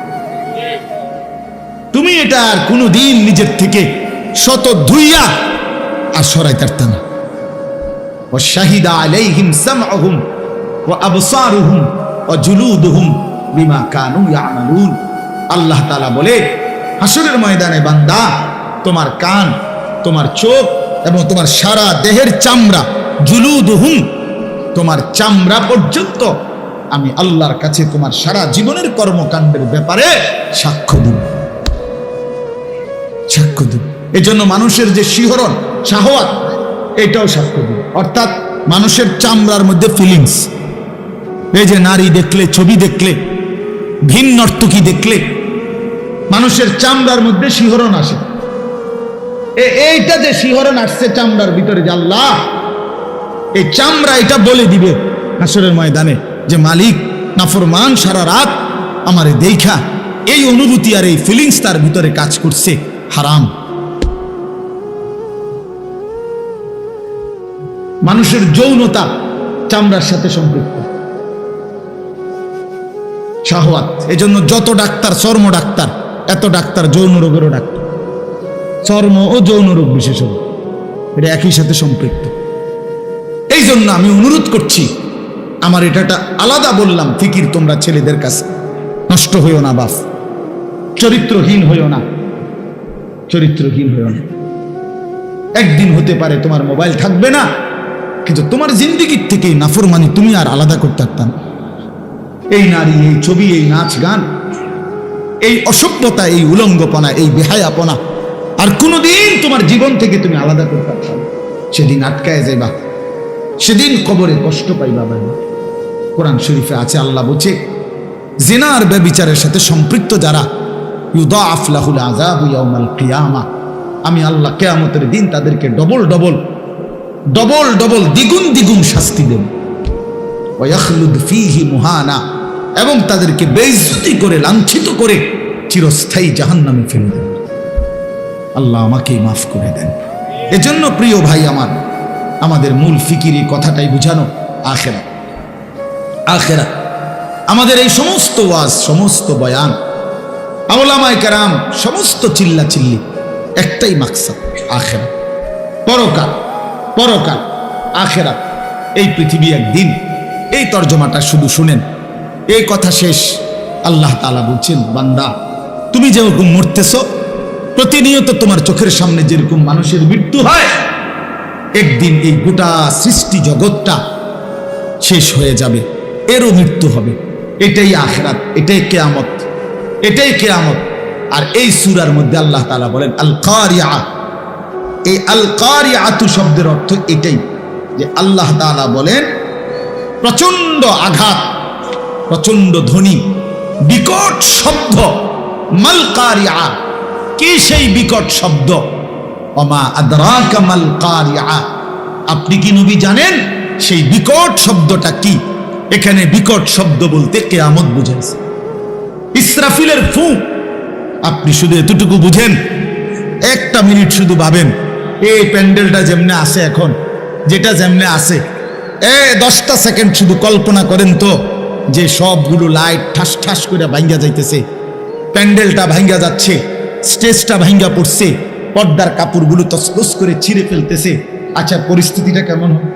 তুমি এটা আর কোনোদিন নিজের থেকে শত ধুইয়া আর সরাইতে পারত না। ওয়াশাহিদা আলাইহিম সামউহুম ওয়া আবসারুহুম ওয়া জুলুদুহুম বিমা কানু ইয়ামালুন। আল্লাহ তাআলা বলে, হাসরের ময়দানে বান্দা, তোমার কান, তোমার চোখ এবং তোমার সারা দেহের চামড়া, জুলুদুহুম, তোমার চামড়া পর্যন্ত আমি আল্লাহর কাছে তোমার সারা জীবনের কর্মকাণ্ডের ব্যাপারে সাক্ষ্য দিব, সাক্ষ্য দিব। এই জন্য মানুষের যে শিহরণ, শাহওয়াত, এটাও সাক্ষ্য দিব। অর্থাৎ মানুষের চামড়ার মধ্যে ফিলিংস, এই যে নারী দেখলে, ছবি দেখলে, ভিন নর্তকী দেখলে মানুষের চামড়ার মধ্যে শিহরণ আসে। এইটা যে শিহরণ আসছে চামড়ার ভিতরে, যে আল্লাহ, এই চামড়া এটা বলে দিবে হাসরের ময়দানে যে মালিক নাফরমান সারা রাত আমারে দেখা, এই অনুভূতি আর এই ফিলিংস তার ভিতরে কাজ করছে, হারাম। মানুষের যৌনতা চামড়ার সাথে সম্পৃক্ত, শাহওয়াত। এজন্য যত ডাক্তার, চর্ম ডাক্তার, এত ডাক্তার যৌন রোগেরও ডাক্তার, চর্ম ও যৌন রোগ বিশেষজ্ঞ, এটা একই সাথে সম্পৃক্ত। এই জন্য আমি অনুরোধ করছি, আমার এটা আলাদা বললাম ফিকির, তোমরা ছেলেদের কাছে নষ্ট হইও না বাপ, চরিত্রহীন হইও না, চরিত্রহীন হইও না। একদিন হতে পারে তোমার মোবাইল থাকবে না, কিন্তু তোমার জিন্দিগির থেকে নাফরমানি তুমি আর আলাদা করতে পারতাম। এই নারী, এই ছবি, এই নাচ গান, এই অসভ্যতা, এই উলঙ্গপনা, এই বেহায়াপনা আর কোনোদিন তোমার জীবন থেকে তুমি আলাদা করতে পারতাম। সেদিন আটকায় যাইবা, সেদিন কবরে কষ্ট পাইবা। কোরআন শরীফে আছে, আল্লাহ বলছে জিনা আর ব্যভিচারের সাথে সম্পৃক্ত যারা, ইউদাআফ লাহুল আযাবু ইয়াউমাল কিয়ামা, আমি আল্লাহ কিয়ামতের দিন তাদেরকে ডবল ডবল ডবল ডবল দ্বিগুণ দ্বিগুণ শাস্তি দেব। ওয়া ইয়াখলুদ ফীহি মুহানা, এবং তাদেরকে বেইজ্জতি করে, লাঞ্ছিত করে চিরস্থায়ী জাহান্নামে ফেলে দেব। আল্লাহ আমাকেই মাফ করে দেন। এজন্য প্রিয় ভাই আমার, আমাদের মূল ফিকির এই কথাটাই বুঝানো, আখিরাত। আখিরাত আমাদের এই সমস্ত ওয়াজ, সমস্ত বয়ান, উলামায়ে কেরাম সমস্ত চিল্লা চিল্লি, একটাই মাকসাদ, আখিরাত। পরকাল, পরকাল, আখিরাত। এই পৃথিবী একদিন, এই তর্জমাটা শুধু শুনেন, এই কথা শেষ। আল্লাহ তাআলা বলছেন, বান্দা তুমি যেরকম মরতেছ, প্রতিনিয়ত তোমার চোখের সামনে যেরকম মানুষের মৃত্যু হয়, একদিন এই গোটা সৃষ্টি জগৎটা শেষ হয়ে যাবে, এরও মৃত্যু হবে। এটাই আখিরাত, এটাই কিয়ামত, এটাই কিয়ামত। আর এই সূরার মধ্যে আল্লাহ তাআলা বলেন আল কারিয়া। এই আল কারিয়াতু শব্দের অর্থ এটাই, যে আল্লাহ তাআলা বলেন প্রচন্ড আঘাত, প্রচন্ড ধ্বনি, বিকট শব্দ। মাল কারিয়া, কি সেই বিকট শব্দ? ওমা আদরাকা মাল কারিয়া, আপনি কি নবী জানেন সেই বিকট শব্দটা কি? এখানে বিকট শব্দ বলতে কিয়ামত বুঝাইছে, ইসরাফিলের ফুঁক। আপনি শুধু এতটুকু বুঝেন, একটা মিনিট শুধু ভাবেন, এই প্যান্ডেলটা যেমনে আছে এখন, যেটা যেমনে আছে, 10টা সেকেন্ড শুধু কল্পনা করেন তো, যে সবগুলো লাইট ঠাস ঠাস করে ভাঙ্গা যাইতেছে, প্যান্ডেলটা ভাঙ্গা যাচ্ছে, স্টেজটা ভাঙ্গা পড়ছে, পর্দার কাপড়গুলো তসতস করে ছিঁড়ে ফেলতেছে। আচ্ছা, পরিস্থিতিটা কেমন হবে?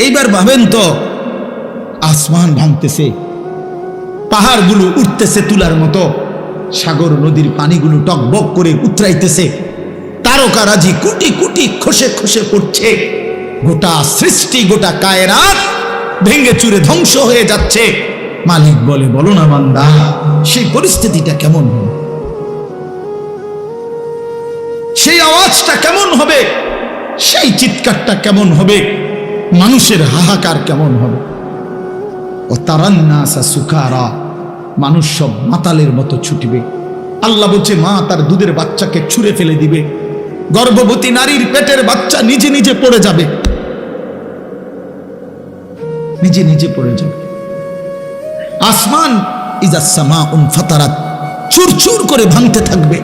এইবার ভাবেন তো, আসমান ভাঙতেছে, পাহাড়গুলো উঠতেছে তুলার মতো, সাগর নদীর পানিগুলো টকবক করে উতরাইতেছে, তারকারাজি কোটি কোটি খসে খসে পড়ছে, গোটা সৃষ্টি, গোটা কায়নাত ভেঙে চুরে ধ্বংস হয়ে যাচ্ছে। মালিক বলে, বলো না বান্দা, সেই পরিস্থিতিটা কেমন হবে? সেই আওয়াজটা কেমন হবে? সেই চিৎকারটা কেমন হবে? মানুষের হাহাকার কেমন হবে? ও তারান্নাসা সুকারা, মানুষ সব মাতালের মতো ছুটবে। আল্লাহ বলছে, মা তার দুধের বাচ্চাকে ছুঁড়ে ফেলে দিবে, গর্ভবতী নারীর পেটের বাচ্চা নিজে নিজে পড়ে যাবে, নিজে নিজে পড়ে যাবে। আসমান ইজাস সামাউন ফাতারাত, চুরচুর করে ভাঙতে থাকবে।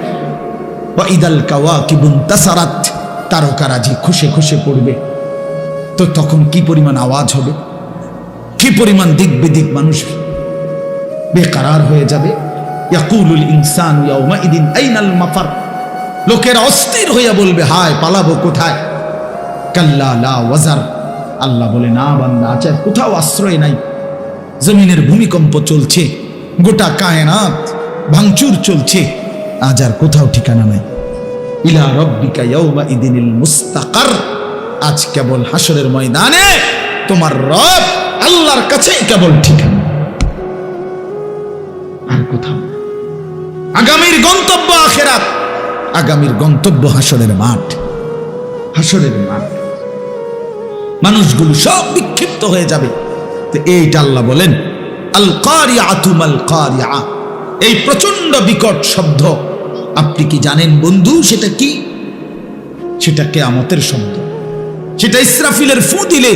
ওয়া ইদাল কাওয়াকিবুন তাসারাত, তারকারাজি খসে খসে পড়বে। তো তখন কি পরিমাণ আওয়াজ হবে, কি পরিমাণ দিক বিদিক মানুষ বেকারার হয়ে যাবে। ইয়াকুলুল ইনসানু ইয়াউমাইদিন আইনাল মাফার, লোকেরা অস্থির হইয়া বলবে, হায় পালাবো কোথায়? কাল্লা লা ওয়াজার, আল্লাহ বলে, না বান্দা, আচ্ছা কোথাও আশ্রয় নাই। জমিনের ভূমিকম্প চলছে, গোটা কায়নাত ভাঙচুর চলছে, আজ আর কোথাও ঠিকানা নাই। ইলা রাব্বিকা ইয়াউমাইদিনিল মুস্তাকার, আজ কেবল হাসরের ময়দানে তোমার রব আল্লাহর কাছেই কেবল ঠিকানা, আর কোথাও। আগামীর গন্তব্য আখিরাত, আগামীর গন্তব্য হাসরের মাঠ। হাসরের মাঠ, মানুষগুলো সব বিক্ষিপ্ত হয়ে যাবে। তো এইটা আল্লাহ বলেন আল কারিআতু মাল কারিআ, এই প্রচন্ড বিকট শব্দ আপনি কি জানেন বন্ধু সেটা কি? সেটা কিয়ামতের শব্দ। সেটা ইসরাফিলের ফু দিলে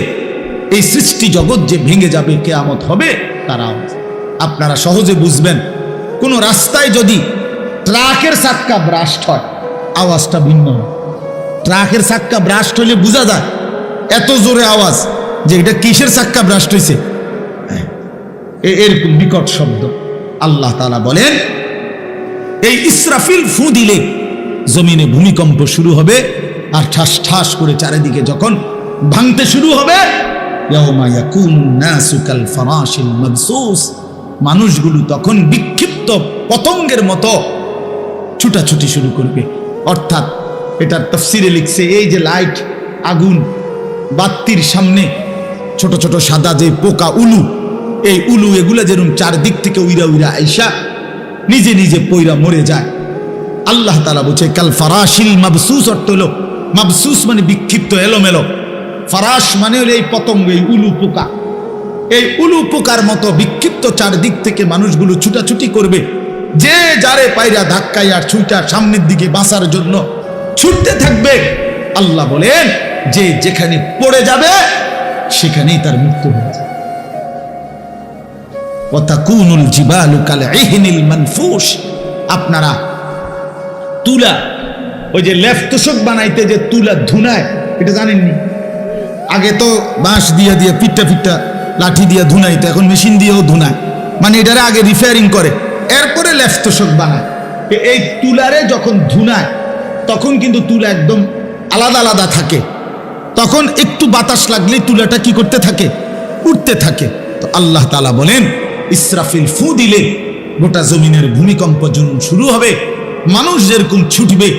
এই সৃষ্টি জগৎ যে ভেঙে যাবে, কিয়ামত হবে, তার আওয়াজ আপনারা সহজে বুঝবেন। কোন রাস্তায় যদি ট্রাকের চাক্কা ব্রাস্ট হয়, আওয়াজটা ভিন্ন হয়। ট্রাকের চাক্কা ব্রাস্ট হলে বোঝা যায় এত জোরে আওয়াজ যে এটা কিসের চাক্কা ব্রাস্ট হয়েছে, এরকম বিকট শব্দ। আল্লাহ তাআলা বলেন এই ইসরাফিল ফু দিলে জমিনে ভূমিকম্প শুরু হবে, আর ঠাস ঠাস করে চারিদিকে যখন ভাঙতে শুরু হবে, ইয়াউমা ইয়াকুনুন নাসু কাল ফারাশিল মাবসুস, মানুষগুলো তখন বিক্ষিপ্ত পতঙ্গের মতো ছুটাছুটি শুরু করবে। অর্থাৎ এটার তাফসিরে লিখছে এই যে লাইট, আগুন, বাতির সামনে ছোট ছোট সাদা যে পোকা উলু, এই উলু এগুলা যেরকম চারদিক থেকে উইরা উইরা আইসা নিজে নিজে পইরা মরে যায়। আল্লাহ তাআলা বলছে কাল ফারাশিল মাবসুস, অর্থ হলো মাবসুস মানে বিক্ষিপ্ত, এলোমেলো। ফারাশ মানে হলো এই পতঙ্গ, এই উলু পোকা। এই উলু পোকার মতো বিক্ষিপ্ত চারদিক থেকে মানুষগুলো ছুটাছুটি করবে, যে যারে পায়রা ধাক্কায় আর ছুটা সামনের দিকে বাঁচার জন্য ছুটতে থাকবে। আল্লাহ বলেন যে যেখানে পড়ে যাবে সেখানেই তার মৃত্যু হয়ে যাবে। ওয়াতাকুনুল জিবালু কাল ইহনিল মানফুশ, আপনারা তুলা, ওই যে লেফ তোষক বানাইতে যে তুলা ধুনায়, এটা জানেননি? আগে তো বাঁশ দিয়ে দিয়ে পিটটা পিটটা লাঠি দিয়ে ধুনাইতে, এখন মেশিন দিয়েও ধুনায়। মানে এটারে আগে রিপেয়ারিং করে, এরপরে লেফ তোষক বানায়। এই তুলারে যখন ধুনায় তখন কিন্তু তুলা একদম আলাদা আলাদা থাকে, তখন একটু বাতাস লাগলে তুলাটা কি করতে থাকে? উঠতে থাকে। তো আল্লাহ তাআলা বলেন ইসরাফিল ফু দিলে গোটা জমিনের ভূমিকম্প শুরু হবে, মানুষ যেরকম ছুটবে,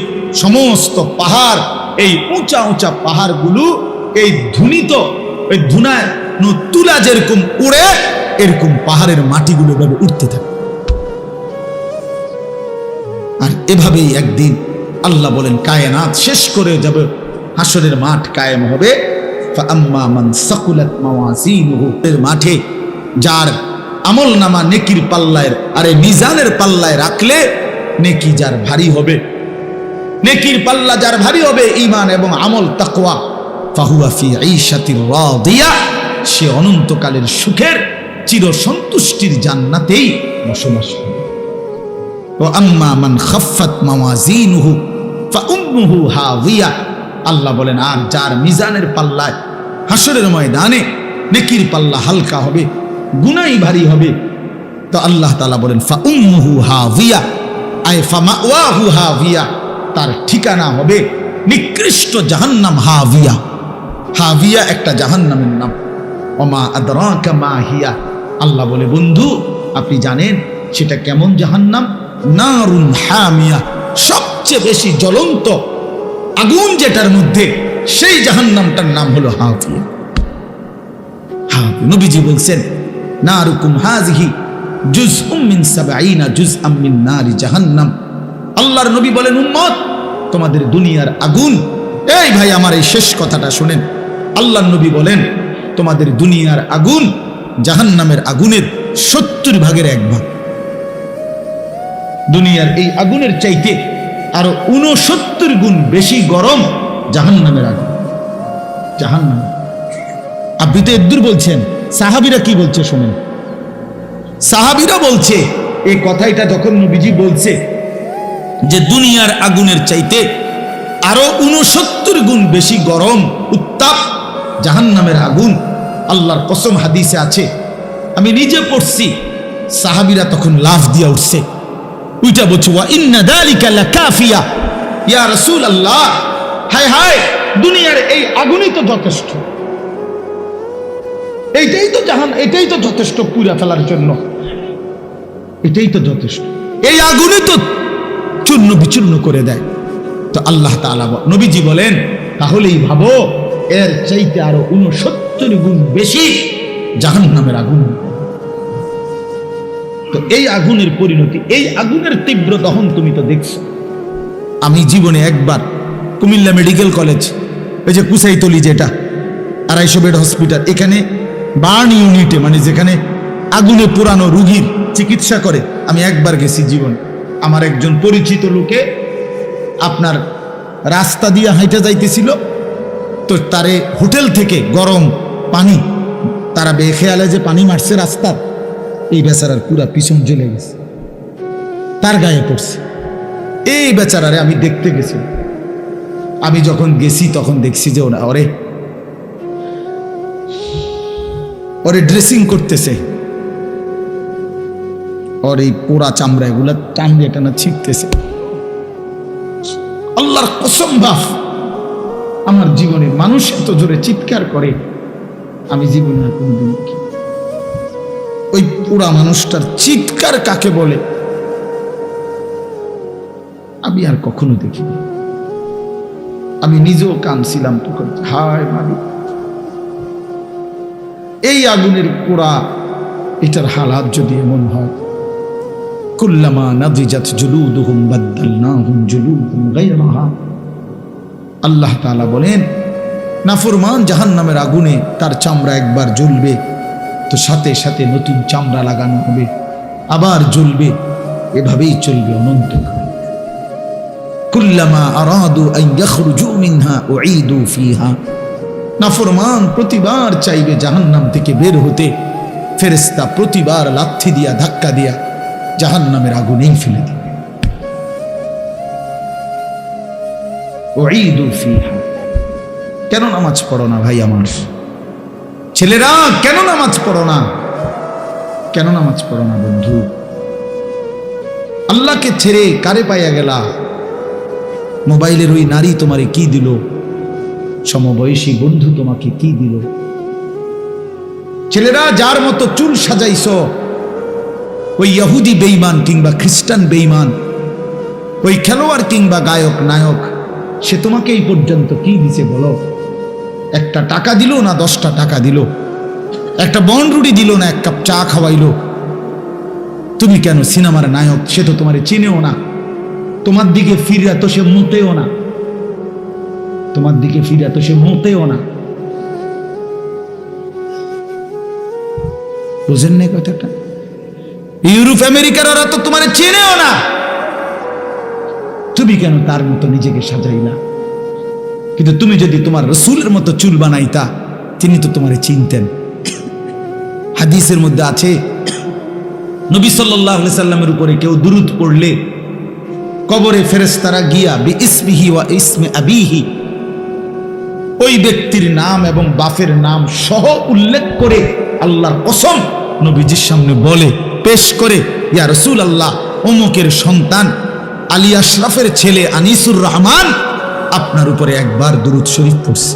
সমস্ত পাহাড়, এই উঁচা উঁচা পাহাড়গুলো এই ধুনিত, ওই ধুনায় তুলা যেরকম উড়ে, এরকম পাহাড়ের মাটিগুলো ভাবে উঠতে থাকে। আর এভাবেই একদিন আল্লাহ বলেন কায়নাত শেষ করে যাবে, হাসরের মাঠ কায়েম হবে। ফাআম্মা মান সাকুলাত মাওয়াজিনুহু, এর মাঠে যার আমল নামা নেকির পাল্লায়, আরে মিজানের পাল্লায় রাখলে নেকি যার ভারী হবে, নেকির পাল্লা যার ভারী হবে ঈমান এবং আমল তাকওয়া, ফাহুয়া ফি ঈশাতির রাদিয়া, সে অনন্তকালের সুখের চির সন্তুষ্টির জান্নাতেই বসবাস করবে। ওয়া আম্মা মান খাফফাত মাওয়াজিনুহু ফাউম্মুহু হাওিয়া, আল্লাহ বলেন আর যার মিজানের পাল্লায় হাসরের ময়দানে নেকির পাল্লা হালকা হবে, গুনাই ভারী হবে, তো আল্লাহ তাআলা বলেন ফাউম্মুহু হাওিয়া, আয় ফামাওয়াহু হাওিয়া, তার ঠিকানা হবে নিকৃষ্ট জাহান্নাম। হাওিয়া, হাওিয়া একটা জাহান্নামের নাম। ওমা আদরাকা মা হিয়া, আল্লাহ বলে বন্ধু আপনি জানেন সেটা কেমন জাহান্নাম? নারুন হামিয়া, সবচেয়ে বেশি জ্বলন্ত আগুন যেটার মধ্যে, সেই জাহান্নামটার নাম হলো হাওিয়া। নবীজি বলছেন নারুকুম হাযিহি জুজউম মিন ৭০ জুজআম মিন নারি জাহান্নাম। আল্লাহর নবী বলেন উম্মত তোমাদের দুনিয়ার আগুন, এই ভাই আমার এই শেষ কথাটা শুনেন, আল্লাহর নবী বলেন তোমাদের দুনিয়ার আগুন জাহান্নামের আগুনের ৭০ ভাগের ১ ভাগ। দুনিয়ার এই আগুনের চাইতে আরো ৬৯ গুণ বেশি গরম জাহান্নামের আগুন। জাহান্নাম, আপনি তো এদুর বলছেন, সাহাবীরা কি বলছে শুনেন। সাহাবীরা বলছে এই কথাটা যখন নবীজি বলছে যে দুনিয়ার আগুনের চাইতে আরো ৬৯ গুণ বেশি গরম উত্তাপ জাহান্নামের আগুন, আল্লাহর কসম হাদিসে আছে, আমি নিজে পড়ছি, সাহাবীরা তখন লাফ দিয়া উঠছে, ওইটা বলছে ওয়া ইন্না যালিকা লাকাফিয়া ইয়া রাসূলুল্লাহ, হায় হায় দুনিয়ার এই আগুনই তো যথেষ্ট, এইটাই তো এটাই তো যথেষ্ট পুড়া ফেলার জন্য, এটাই তো যথেষ্ট, এই আগুনই তো চূর্ণ বিচূর্ণ করে দেয়। তো আল্লাহ তাআলা নবীজি বলেন তাহলেই ভাবো এর চাইতে আরো ৬৯ গুণ বেশি জাহান্নামের আগুন। তো এই আগুনের পরিণতি, এই আগুনের তীব্র দহন তুমি তো দেখছো। আমি জীবনে একবার কুমিল্লা মেডিকেল কলেজ, ওই যে কুসাইতলি, যেটা 250 বেড হসপিটাল, এখানে বার্ন ইউনিটে, মানে যেখানে আগুনে পোড়ানো রুগীর চিকিৎসা করে, আমি একবার গেছি জীবনে। আমার একজন পরিচিত লোকে আপনার রাস্তা দিয়ে হাইটে যাইতেছিল, তো তারে হোটেল থেকে গরম পানি, তারা বেখেয়ালে যে পানি মারছে রাস্তার, এই বেচারার পুরা পিছন জ্বলে গেছে, তার গায়ে পড়ছে। এই বেচারারে আমি দেখতে গেছি। আমি যখন গেছি তখন দেখছি যে ওরে ড্রেসিং করতেছে, ওর এই পোড়া চামড়া এগুলা টানবে টানা ছিটতেছে। আল্লাহর কসম বাপ, আমার জীবনে মানুষ এত জোরে চিৎকার করে আমি জীবনে আর কোনদিন দেখি। ওই পোড়া মানুষটার চিৎকার কাকে বলে আমি আর কখনো দেখিনি। আমি নিজেও কাঁদছিলাম তখন, হায় মালিক, এই আগুনের পোড়া, এটার হালাত যদি এমন হয়, কুল্লামা নাদিজাত জুলুদুহুম বাদদালনাহুম জুলুদান গায়রাহা। আল্লাহ তাআলা বলেন, নাফরমান জাহান্নামের আগুনে তার চামড়া একবার জ্বলবে, তো সাথে সাথে নতুন চামড়া লাগানো হবে, আবার জ্বলবে, এভাবেই চলবে অনন্তকাল। কুল্লামা আরাদু আন ইয়াখরুজু মিনহা উঈদু ফিহা। নাফরমান প্রতিবার চাইবে জাহান্নাম থেকে বের হতে, ফেরেশতা প্রতিবার লাথি দিয়া ধাক্কা দিয়া জাহান্নামের আগুনেই ফেলে দিবে। উঈদু ফিহা। কেন নামাজ পড়ো না ভাই আমার ছেলেরা? কেন নামাজ পড়ো না? কেন নামাজ পড়ো না বন্ধু? আল্লাহকে ছেড়ে কারে পাইয়া গেলা? মোবাইলের ওই নারী তোমারে কি দিল? সমবয়সী বন্ধু তোমাকে কি দিল? ছেলেরা যার মতো চুল সাজাইছ, ওই ইহুদি বেঈমান কিংবা খ্রিস্টান বেঈমান, ওই খেলোয়াড় কিংবা গায়ক নায়ক, সে তোমাকে এই পর্যন্ত কি দিছে বলো? একটা টাকা দিল না 10টা টাকা দিল, একটা বনরুটি দিল না 1 কাপ চা খাওয়াইলো। তুমি কেন সিনেমার নায়ক, সে তো তোমারে চিনেও না, তোমার দিকে ফিরে তো সে মোটেও না, তোমার দিকে ফিরে তো সে মোটেও না। বুঝেন না কথাটা? ইউরোপ আমেরিকার ওরা তো তোমারে চেনেও না, তুমি কেন তার মতো নিজেকে সাজাইলা? কিন্তু তুমি যদি তোমার রাসূলের মতো চুল বানাইতা, তিনি তো তোমারে চিনতেন। হাদিসের মধ্যে আছে, নবী সাল্লাল্লাহু আলাইহি সাল্লামের উপরে কেউ দুরূদ পড়লে কবরে ফেরেশতারা গিয়া বিইসমিহি ওয়া ইসমি আবিহি, ওই ব্যক্তির নাম এবং বাপের নাম সহ উল্লেখ করে আল্লাহর কসম নবীজির সামনে বলে, পেশ করে, ইয়া রাসূলুল্লাহ, অমুকের সন্তান আলী আশরাফের ছেলে আনিসুর রহমান আপনার উপরে একবার দুরূদ শরীফ পড়ছে।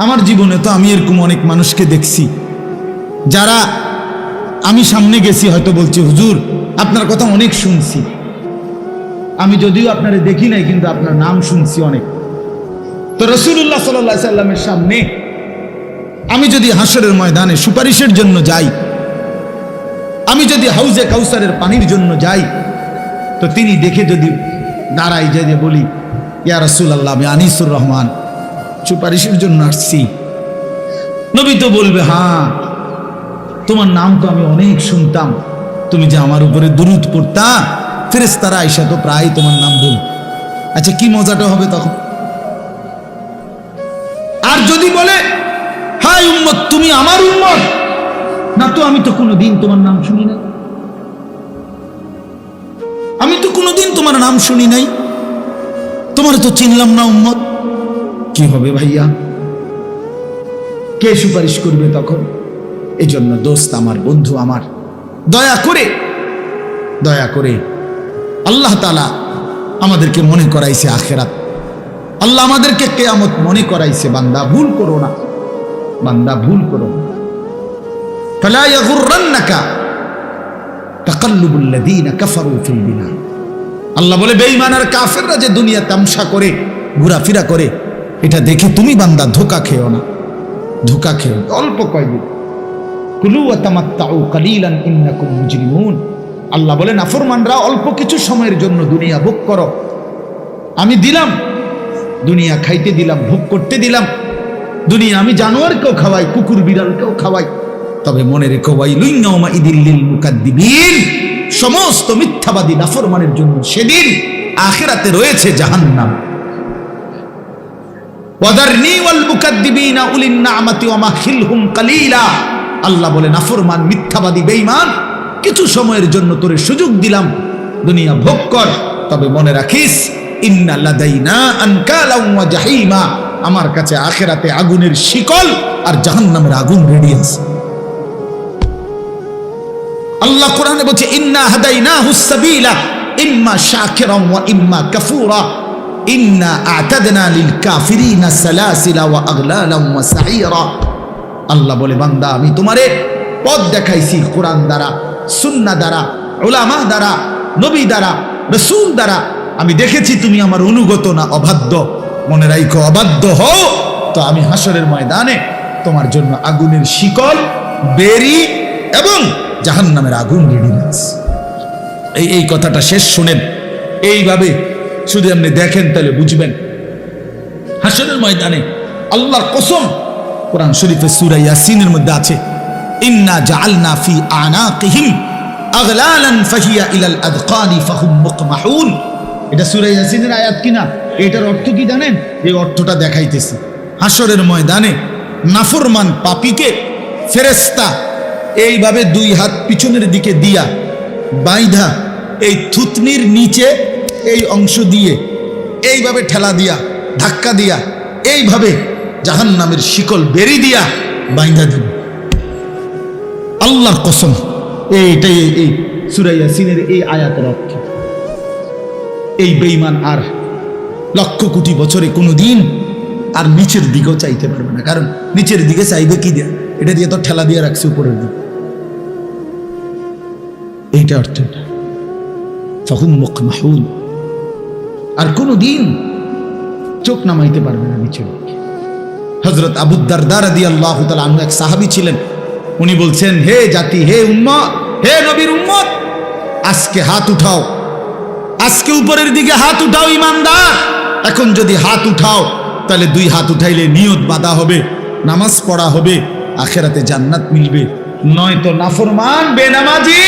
আমার জীবনে তো আমি এরকম অনেক মানুষকে দেখছি, যারা আমি সামনে গেছি হয়তো বলছি, হুজুর আপনার কথা অনেক শুনছি, আমি যদিও আপনারে দেখি নাই কিন্তু আপনার নাম শুনছি অনেক। তো রাসূলুল্লাহ সাল্লাল্লাহু আলাইহি সাল্লামের সামনে আমি যদি হাসরের ময়দানে সুপারিশের জন্য যাই, আমি যদি হাউজে কাউসারের পানির জন্য যাই, তো তিনি দেখে যদি দাঁড়াই যে বলি, ইয়া রাসূলুল্লাহ, আমি আনিসুর রহমান সুপারিশের জন্য আসছি, নবী তো বলবে, হ্যাঁ তোমার নাম তো আমি অনেক শুনতাম, তুমি যে আমার উপরে দুরূদ পড়তা, ফেরেশতারা আয়েশা তো প্রায় তোমার নাম বল। আচ্ছা কি মজাটা হবে তখন? আর যদি বলে, হায় উম্মত, তুমি আমার উম্মত না, তো আমি তো কোনোদিন তোমার নাম শুনি নাই, আমি তো কোনোদিন তোমার নাম শুনি নাই, তোমার তো চিনলাম না উম্মত, কি হবে ভাইয়া? কে সুপারিশ করবে তখন? এই জন্য দোস্ত আমার, বন্ধু আমার, দয়া করে আল্লাহ তাআলা আমাদেরকে মনে করাইছে আখিরাত, আল্লাহ আমাদেরকে কিয়ামত মনে করাইছে। বান্দা ভুল করো না, বান্দা ভুল করো না। ফালা ইয়াগুররান্নাকা তাকাল্লুবুল লাযীনা কাফারু ফিল বিলাদ। আল্লাহ বলে, বেঈমান আর কাফেররা যে দুনিয়া তামসা করে, ঘোরাফেরা করে, এটা দেখে তুমি বান্দা ধোঁকা খেও না, ধোঁকা খেও অল্প কয়দিন। কুলু ওয়া তামাত্তাউ কালিলান ইন্নাকুম মুজরিমুন। আল্লাহ বলেন নাফরমানরা অল্প কিছু সময়ের জন্য দুনিয়া ভোগ করো, আমি দিলাম দুনিয়া খাইতে দিলাম, ভোগ করতে দিলাম দুনিয়া। আমি জানোয়ারকেও খাওয়াই, কুকুর বিড়ালকেও খাওয়াই, তবে মনে রেখো ওয়াইলুন ইয়াউমাইযিল লিল মুকাদ্দিবিন, সমস্ত মিথ্যাবাদী নাফরমানের জন্য সেদিন আখিরাতে রয়েছে জাহান্নাম। ওয়াদারনি ওয়াল মুকাদ্দিবিনা উলিন নি'মাতি ওয়া মাহিলহুম কালিলা। আল্লাহ বলে নাফরমান, মিথ্যাবাদী, বেঈমান, কিছু সময়ের জন্য তোরে সুযোগ দিলাম, দুনিয়া ভোগ কর, তবে মনে রাখিস ইন্না লাদাইনা আনকালাম ওয়া জাহিমা, আমার কাছে আখিরাতে আগুনের শিকল আর জাহান্নামের আগুন রেডি আছে। আল্লাহ কোরআনে বলছে ইন্না হাদাইনাহুস সাবিলা ইম্মা শাকিরান ওয়া ইম্মা কাফুরা ইন্না আ'তাদনা লিল কাফিরিনা সালাসিলা ওয়া আগলালান ওয়া সাঈরা। আল্লাহ বলে বান্দা আমি তোমারে পথ দেখাইছি কোরআন দ্বারা, সুন্নাহ দ্বারা, উলামা দ্বারা, নবী দ্বারা, রাসূল দ্বারা। আমি দেখেছি তুমি আমার অনুগত না অবাধ্য। মনে রাখো অবাধ্য হও তো আমি হাসরের ময়দানে তোমার জন্য আগুনের শিকল, বেরি এবং জাহান্নামের আগুন রেডি আছে। এই কথাটা শেষ শুনেন, এইভাবে শুধু আপনি দেখেন তাহলে বুঝবেন। হাসরের ময়দানে আল্লাহর কসম, কোরআন শরীফের সূরা ইয়াসিনের মধ্যে আছে ইন্না জাআলনা ফি আনাকিহিম আগলালান ফাহিয়া ইলাল আযকানি ফাহুম মুকমাহুন। এটা সূরা ইয়াসিনের আয়াত কিনা? এটার অর্থ কি জানেন? এই অর্থটা দেখাইতেছি। হাসরের ময়দানে নাফরমান পাপীকে ফেরেশতা এইভাবে দুই হাত পিছনের দিকে দিয়া বাইধা এই থুতনির নিচে এই অংশ দিয়ে এইভাবে ঠেলা দিয়া, ধাক্কা দিয়া, এইভাবে জাহান্নামের শিকল বেরি দিয়া বাইধা দিবে। আল্লাহর কসম, এইটাই এই সূরা ইয়াসিনের এই আয়াতের অর্থ। এই বেঈমান আর লক্ষ কোটি বছরে কোনোদিন আর নিচের দিকেও চাইতে পারবে না, কারণ নিচের দিকে চাইবে কি দিয়া? এটা দিয়ে তো ঠেলা দিয়ে রাখছে উপরের দিকে। এইটা অর্থ, ফাহুম মুকমাহুন, আর কোনোদিন চোখ নামাইতে পারবে না নিচের দিকে। হযরত আবু দারদা রাদিয়াল্লাহু তাআলা আনহু এক সাহাবী ছিলেন। উনি বলছেন, হে জাতি, হে উম্মত, হে নবীর উম্মত, আজকে হাত উঠাও, আজকে উপরের দিকে হাত উঠাও ইমানদার। এখন যদি হাত উঠাও তাহলে দুই হাত উঠাইলে নিয়ত বাঁধা হবে, নামাজ পড়া হবে, আখিরাতে জান্নাত মিলবে। নয়তো নাফরমান, বেনামাজি,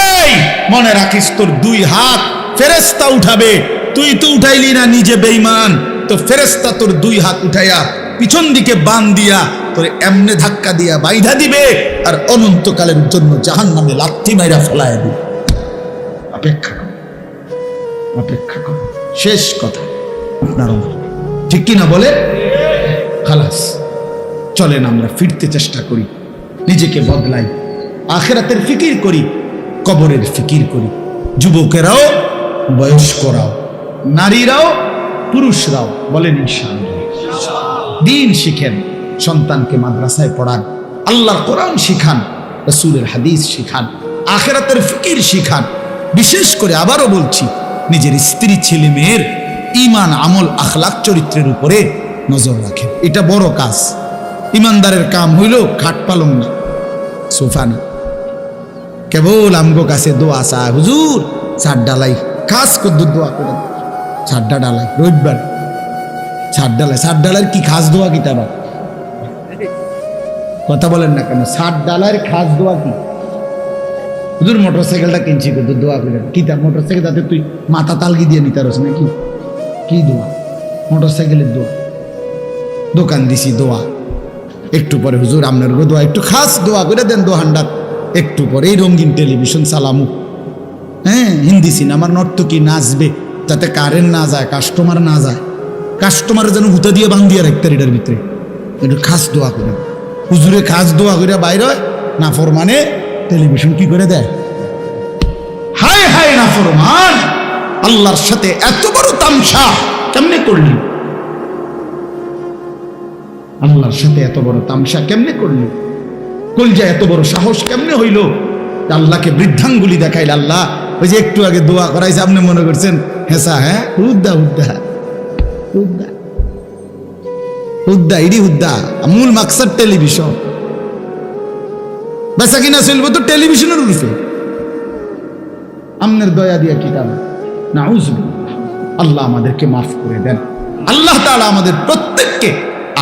এই মনে রাখিস তোর দুই হাত ফেরেশতা উঠাবে। তুই তো উঠাইলি না, নিজে বেঈমান, তো ফেরেশতা তোর দুই হাত উঠাইয়া পিছন দিকে বান দিয়া তোরে এমনে ধাক্কা দিয়া বাইধা দিবে আর অনন্তকালের জন্য জাহান্নামে লাথি মাইরা ফেলাইয়া দিবে। অপেক্ষা কর, অপেক্ষা কর, শেষ কথা আপনার ঠিক কিনা বলে? খালাস, চলেন আমরা ফিরতে চেষ্টা করি, নিজেকে বদলাই, আখিরাতের ফিকির করি, কবরের ফিকির করি। যুবকেরাও, বয়স্করাও, নারীরাও, পুরুষরাও বলেন ইনশাআল্লাহ। দিন শিখেন, সন্তানকে মাদ্রাসায় পড়ান, আল্লাহর কোরআন শিখান, রাসূলের হাদিস শিখান, আখিরাতের ফিকির শিখান। বিশেষ করে আবারও বলছি, নিজের স্ত্রী, ছেলে মেয়ের ঈমান, আমল, আখলাক, চরিত্রের উপরে নজর রাখেন। এটা বড় কাজ। ইমানদারের কাম হইল খাট পালং না, সোফা না। কেবল আমগো কাছে দোয়া চায়, হুজুর ছাদ ডালাই, খাস কদ্দুর দোয়া করে ছাদ ডালাই, রবিবার ছাদ ডালাই। ছাদ ডালার কি খাস দোয়া কি? তারা কথা বলেন না কেন? ছাদ ডালার খাস দোয়া কি? হুজুর মোটরসাইকেলটা কিনছি, কদ্দুর দোয়া করে কি? তার মোটরসাইকেল তাতে তুই মাথা তালগি দিয়ে নিতে পারছ নাকি? কি দোয়া? মোটরসাইকেলের দোয়া। দোকান দিছি দোয়া, একটু পরে হুজুর আপনার দোয়া একটু খাস দোয়া করে দেন দোহান্ডার। একটু পরে এই রঙিন টেলিভিশন চালামু, হ্যাঁ, হিন্দি সিনেমার নর্তকী নাচবে, যাতে কারেন্ট না যায়, কাস্টমার না যায়, কাস্টমার যেন হুতা দিয়ে বান্ধিয়া রাখতে এটার ভিতরে। একটু খাস দোয়া করে হুজুরে, খাস দোয়া করে বাইর হয়। নাফরমানে টেলিভিশন কি করে দেয়? হায় হায় নাফরমান, আল্লাহর সাথে এত বড় তামসা কেমনে করলি? আল্লাহর সাথে এত বড় তামসা কেমনে করলি? কলজা এত বড় সাহস কেমনে হইল? আল্লাহকে বৃদ্ধাঙ্গুলি দেখাইল। আল্লাহ ওই যে একটু আগে দোয়া করাইছে, আপনি মনে করছেন হেসা? হ্যাঁ, উদ্দা উদ্দা উদ্দা। হুদ্দা ইডি হুদ্দা, মূল মাকসাদ টেলিভিশন। বেচা কিনা চলবো তো টেলিভিশনের রূপে। আমনের দয়া দিয়া কিতাব নাউজুবিল্লাহ। আল্লাহ আমাদেরকে মাফ করে দেন। আল্লাহ তাআলা আমাদের প্রত্যেককে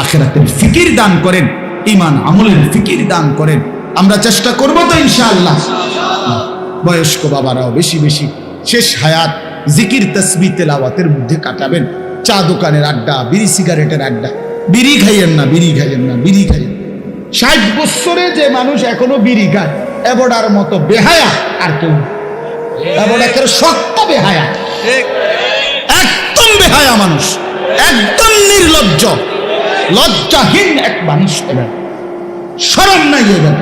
আখিরাতের ফিকির দান করেন, ঈমান আমলের ফিকির দান করেন। আমরা চেষ্টা করব তো ইনশাআল্লাহ। বয়স্ক বাবারাও বেশি বেশি শেষ হায়াত জিকির তাসবিহ তেলাওয়াতের মধ্যে কাটাবেন। চা দোকানের আড্ডা, বিড়ি সিগারেটের আড্ডা, বিড়ি খাইয়েন না, বিড়ি খাইয়েন না, বিড়ি খাইয়েন। 60 বছরে যে মানুষ এখনো বিড়ি খায়, এবড়ার মতো বেহায়া আর কেউ। এবড়াকের শক্ত বেহায়া, একদম বেহায়া মানুষ, একদম নির্লজ্জ, লজ্জাহীন এক মানুষ। এবার শরম নাই, এবার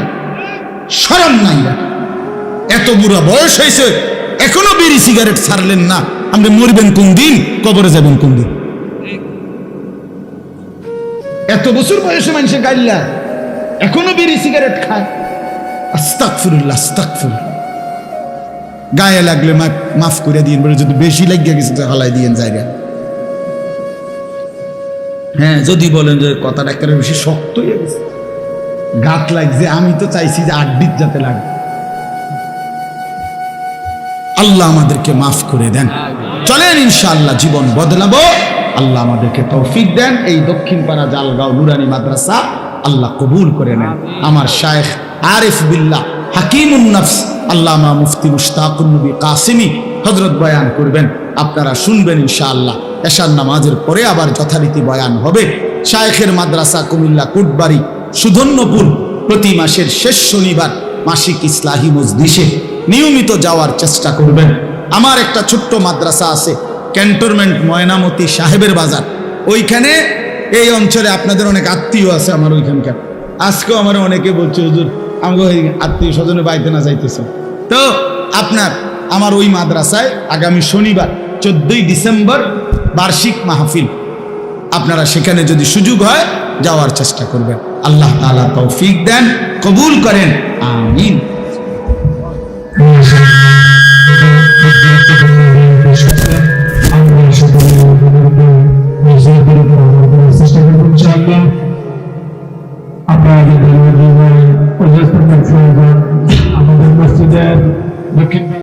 শরম নাই। এত বুড়া বয়স হয়েছে এখনো বিড়ি সিগারেট ছাড়লেন না। আপনি মরবেন কোন দিন, কবরে যাবেন কোন দিন? এত বছর বয়সে মানুষে গাইল্লা এখনো বিড়ি সিগারেট খায়। আস্তাগফিরুল্লাহ, আস্তাগফিরুল্লাহ। গায়ে লাগলে মাফ করে দিন, বলে যদি বেশি লাগিয়ে গেছে হালাই দিয়েন জায়গা। হ্যাঁ, যদি বলেন যে কথাটা একেবারে বেশি শক্ত হয়ে গেছে, গাত লাগছে, আমি তো চাইছি যে আড্ডিত যাতে লাগে। আল্লাহ আমাদেরকে মাফ করে দেন। চলেন ইনশাআল্লাহ জীবন বদলাবো। আল্লাহ আমাদেরকে তৌফিক দেন। এই দক্ষিণ পাড়া জালগাঁও নুরানি মাদ্রাসা আল্লাহ কবুল করে নেন। আমার শায়েখ আরিফ বিল্লাহ হাকিমুন নফস আল্লামা মুফতি মুশতাকুন নবী কাসিমি হযরত বয়ান করবেন, আপনারা শুনবেন ইনশাআল্লাহ। এশার নামাজের পরে আবার যথারীতি বয়ান হবে। শায়েখের মাদ্রাসা কুমিল্লা কোটবাড়ি সুধন্যপুর প্রতি মাসের শেষ শনিবার মাসিক ইসলাহি মজলিসে নিয়মিত যাওয়ার চেষ্টা করবেন। আমার একটা ছোট্ট মাদ্রাসা আছে ক্যান্টনমেন্ট ময়নামতি সাহেবের বাজার, ওইখানে এই অঞ্চলে আপনাদের অনেক আত্মীয় আছে আমার ওইখানকার। আজকেও আমার অনেকে বলছে হুজুর আমাকে আত্মীয় স্বজনের বাড়িতে না যাইতেছে। তো আপনার আমার ওই মাদ্রাসায় আগামী শনিবার 14ই ডিসেম্বর বার্ষিক মাহফিল, আপনারা সেখানে যদি সুযোগ হয় যাওয়ার চেষ্টা করবেন। আল্লাহ তাআলা তৌফিক দেন, কবুল করেন, আমিন। আপনাদের আমাদের মসজিদের দক্ষিণ